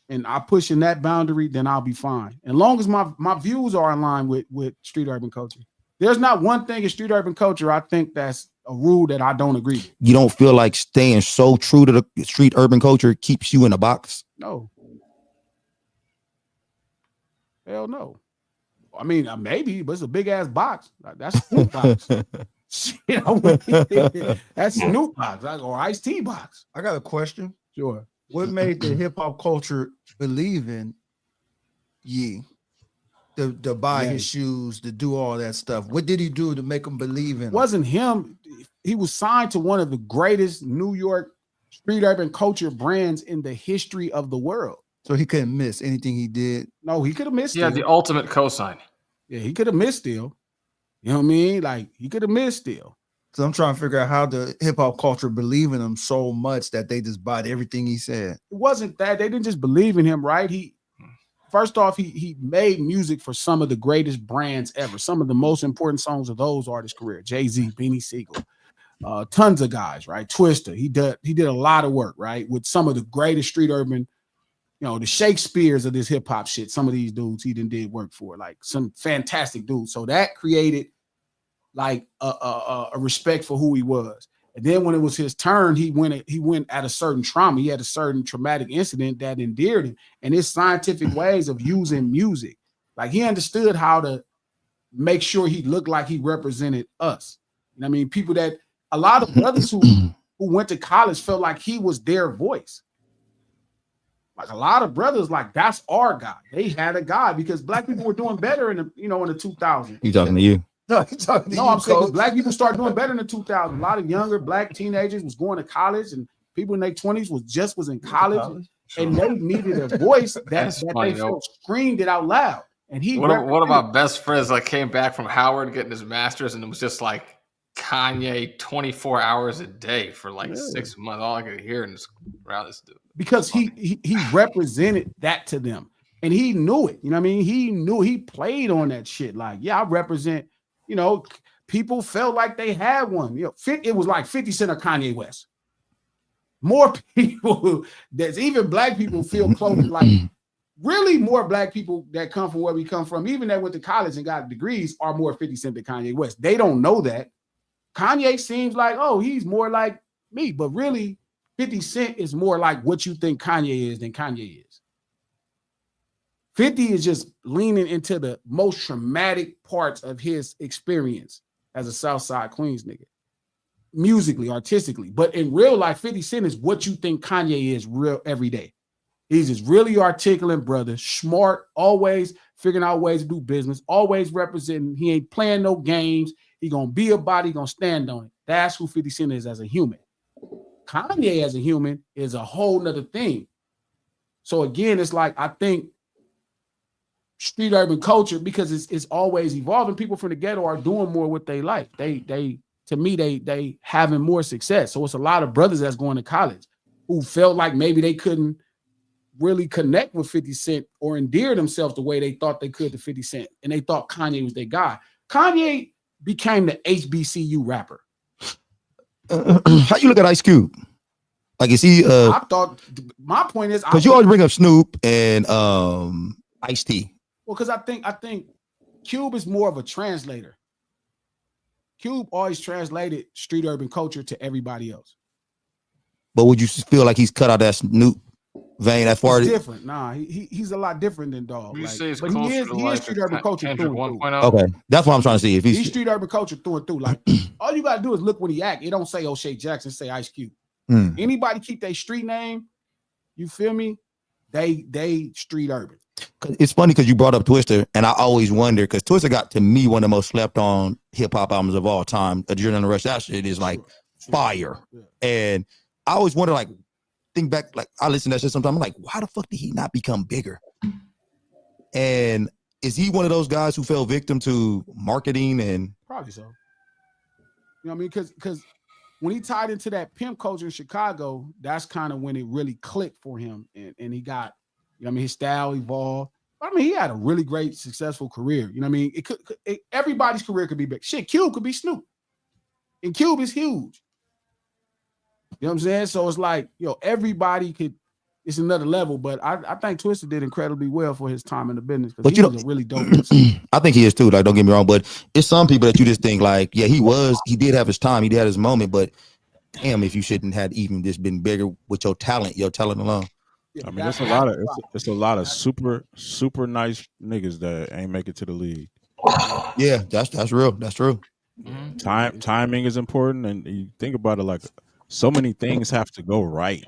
and I push in that boundary, then I'll be fine. And long as my views are in line with street urban culture. There's not one thing in street urban culture I think that's a rule that I don't agree with. You don't feel like staying so true to the street urban culture keeps you in a box? No. Hell no. I mean, maybe, but it's a big ass box. That's Snoop box. That's Snoop box or Ice-T box. I got a question. Sure. What made the hip hop culture believe in Ye? to buy his shoes, to do all that stuff? What did he do to make them believe in him? Wasn't him. He was signed to one of the greatest New York street urban culture brands in the history of the world. So he couldn't miss anything he did. No, he could have missed. Yeah, the ultimate cosign. Yeah, he could have missed still. You know what I mean? Like he could have missed still. So I'm trying to figure out how the hip hop culture believe in him so much that they just bought everything he said. It wasn't that they didn't just believe in him, right? First off, he made music for some of the greatest brands ever. Some of the most important songs of those artists' career. Jay-Z, Beanie Siegel, tons of guys, right? Twista. He did a lot of work, right? With some of the greatest street urban, the Shakespeares of this hip hop shit. Some of these dudes he did work for, like some fantastic dudes. So that created like a respect for who he was. And then when it was his turn, he went at a certain trauma. He had a certain traumatic incident that endeared him. And his scientific ways of using music, like he understood how to make sure he looked like he represented us. You know what I mean? People that a lot of brothers who went to college felt like he was their voice. Like a lot of brothers, like that's our guy. They had a guy because black people were doing better in the in the 2000s. You talking to you? No, I'm saying black people started doing better in the 2000s. A lot of younger black teenagers was going to college, and people in their 20s was in college, and they needed a voice that they felt screamed it out loud. And one of my best friends like came back from Howard getting his master's, and it was just like Kanye 24 hours a day for like 6 months. All I could hear and just around this dude. Because he represented that to them, and he knew it. You know what I mean? He knew, he played on that shit. Like, yeah, I represent. People felt like they had one. It was like 50 Cent or Kanye West. More people, there's even black people feel close. Like, really, more black people that come from where we come from, even that went to college and got degrees, are more 50 Cent than Kanye West. They don't know that. Kanye seems like, oh, he's more like me, but really, 50 Cent is more like what you think Kanye is than Kanye is. 50 is just leaning into the most traumatic parts of his experience as a Southside Queens nigga, musically, artistically. But in real life, 50 Cent is what you think Kanye is real every day. He's just really articulate brother, smart, always figuring out ways to do business, always representing. He ain't playing no games. He gonna be about it, he gonna stand on it. That's who 50 Cent is as a human. Kanye as a human is a whole nother thing. So again, it's like, I think street urban culture, because it's always evolving. People from the ghetto are doing more with their life. They to me, they having more success. So it's a lot of brothers that's going to college who felt like maybe they couldn't really connect with 50 Cent or endear themselves the way they thought they could to 50 Cent. And they thought Kanye was their guy. Kanye became the HBCU rapper. How you look at Ice Cube? Like, is he I thought, my point is, because you always bring up Snoop and Ice-T. Well, because I think Cube is more of a translator. Cube always translated street urban culture to everybody else. But would you feel like he's cut out that Snoop vein that far? Different. Nah, he's a lot different than Dog. Like, but he is street urban culture Kendrick through and through. 1.0. Okay, that's what I'm trying to see. If He's street urban culture through and through. Like, all you gotta do is look when he act. It don't say O'Shea Jackson, say Ice Cube. Anybody keep their street name, you feel me? They street urban. It's funny because you brought up Twista, and I always wonder, because Twista got, to me, one of the most slept on hip hop albums of all time. Adrenaline Rush, that shit is like fire. Yeah. And I always wonder, like, think back, like I listen to that shit sometimes, I'm like, why the fuck did he not become bigger? And is he one of those guys who fell victim to marketing? And probably so. You know what I mean? Because when he tied into that pimp culture in Chicago, that's kind of when it really clicked for him, and he got, you know what I mean, his style evolved. I mean, he had a really great, successful career. You know what I mean? Everybody's career could be big. Shit, Cube could be Snoop. And Cube is huge. You know what I'm saying? So it's like, everybody could, it's another level, but I think Twista did incredibly well for his time in the business, because he was a really dope person. I think he is too, like, don't get me wrong, but it's some people that you just think like, yeah, he did have his time, he did have his moment, but damn, if you shouldn't have even just been bigger with your talent alone. I mean, it's a lot of super nice niggas that ain't make it to the league. Yeah, that's real. That's true. Timing is important, and you think about it, like, so many things have to go right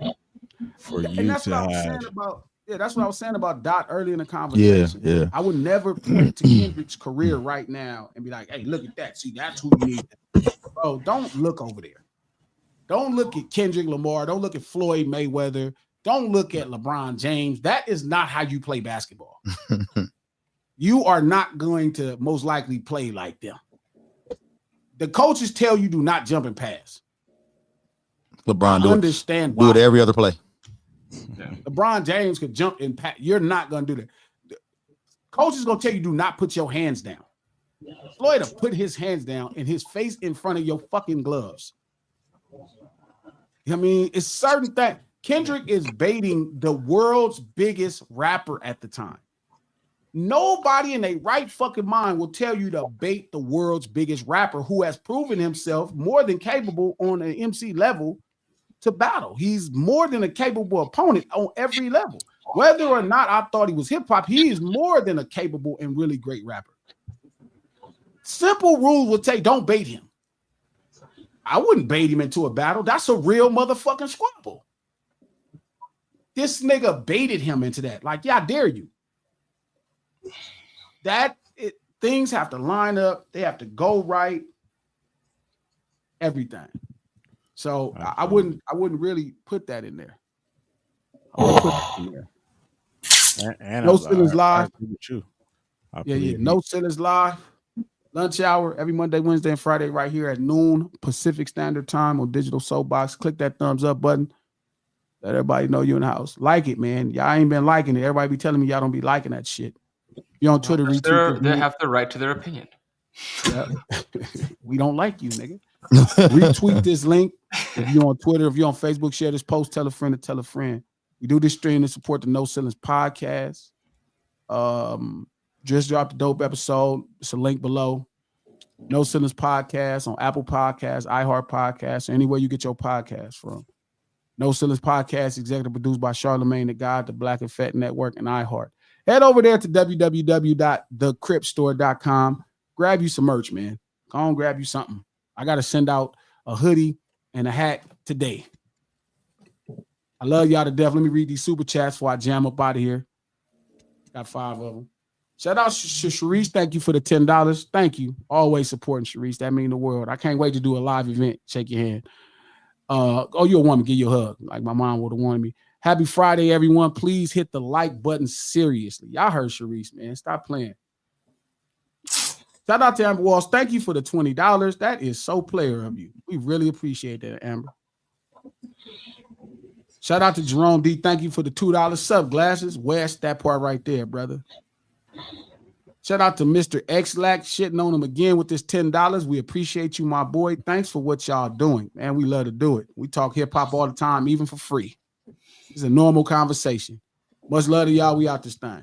for you to have. About Yeah, that's what I was saying about Dot early in the conversation. Yeah. I would never point to Kendrick's career right now and be like, hey, look at that. See, that's who you need. Bro, don't look over there. Don't look at Kendrick Lamar. Don't look at Floyd Mayweather. Don't look at LeBron James. That is not how you play basketball. You are not going to most likely play like them. The coaches tell you do not jump and pass. LeBron understand do it every other play. Yeah. LeBron James could jump and pass. You're not going to do that. The coach is going to tell you do not put your hands down. Floyd will put his hands down and his face in front of your fucking gloves. I mean, it's certain that Kendrick is baiting the world's biggest rapper at the time. Nobody in their right fucking mind will tell you to bait the world's biggest rapper who has proven himself more than capable on an MC level to battle. He's more than a capable opponent on every level. Whether or not I thought he was hip hop, he is more than a capable and really great rapper. Simple rule would say don't bait him. I wouldn't bait him into a battle. That's a real motherfucking squabble. This nigga baited him into that. Like, yeah, I dare you. Things have to line up. They have to go right. Everything. So I wouldn't really put that in there. I wouldn't put that in there. And No Ceilings Live. Yeah. No Ceilings Live. Lunch hour every Monday, Wednesday, and Friday right here at noon Pacific Standard Time on Digital Soapbox. Click that thumbs up button. Let everybody know you in the house. Like it, man. Y'all ain't been liking it. Everybody be telling me y'all don't be liking that shit. You on Twitter, they have the right to their opinion. Yeah. We don't like you, nigga. Retweet this link. If you're on Twitter, if you're on Facebook, share this post, tell a friend to tell a friend. We do this stream to support the No Ceilings podcast. Just dropped a dope episode. It's a link below. No Ceilings podcast on Apple Podcasts, iHeart Podcasts, or anywhere you get your podcast from. No Ceilings podcast, executive produced by Charlemagne the God, the Black and Fat Network, and iHeart. Head over there to www.thecripstore.com. Grab you some merch, man. Go on, grab you something. I got to send out a hoodie and a hat today. I love y'all to death. Let me read these super chats before I jam up out of here. Got 5 of them. Shout out to Sharice. Thank you for the $10. Thank you. Always supporting Sharice. That means the world. I can't wait to do a live event. Shake your hand. You're a woman. Give you a hug. Like my mom would have wanted me. Happy Friday, everyone. Please hit the like button seriously. Y'all heard Sharice, man. Stop playing. Shout out to Amber Walls. Thank you for the $20. That is so player of you. We really appreciate that, Amber. Shout out to Jerome D. Thank you for the $2 sub glasses. West, that part right there, brother. Shout out to Mr. Xlack, shitting on him again with this $10. We appreciate you, my boy. Thanks for what y'all doing, man. We love to do it. We talk hip hop all the time, even for free. It's a normal conversation. Much love to y'all. We out this thing.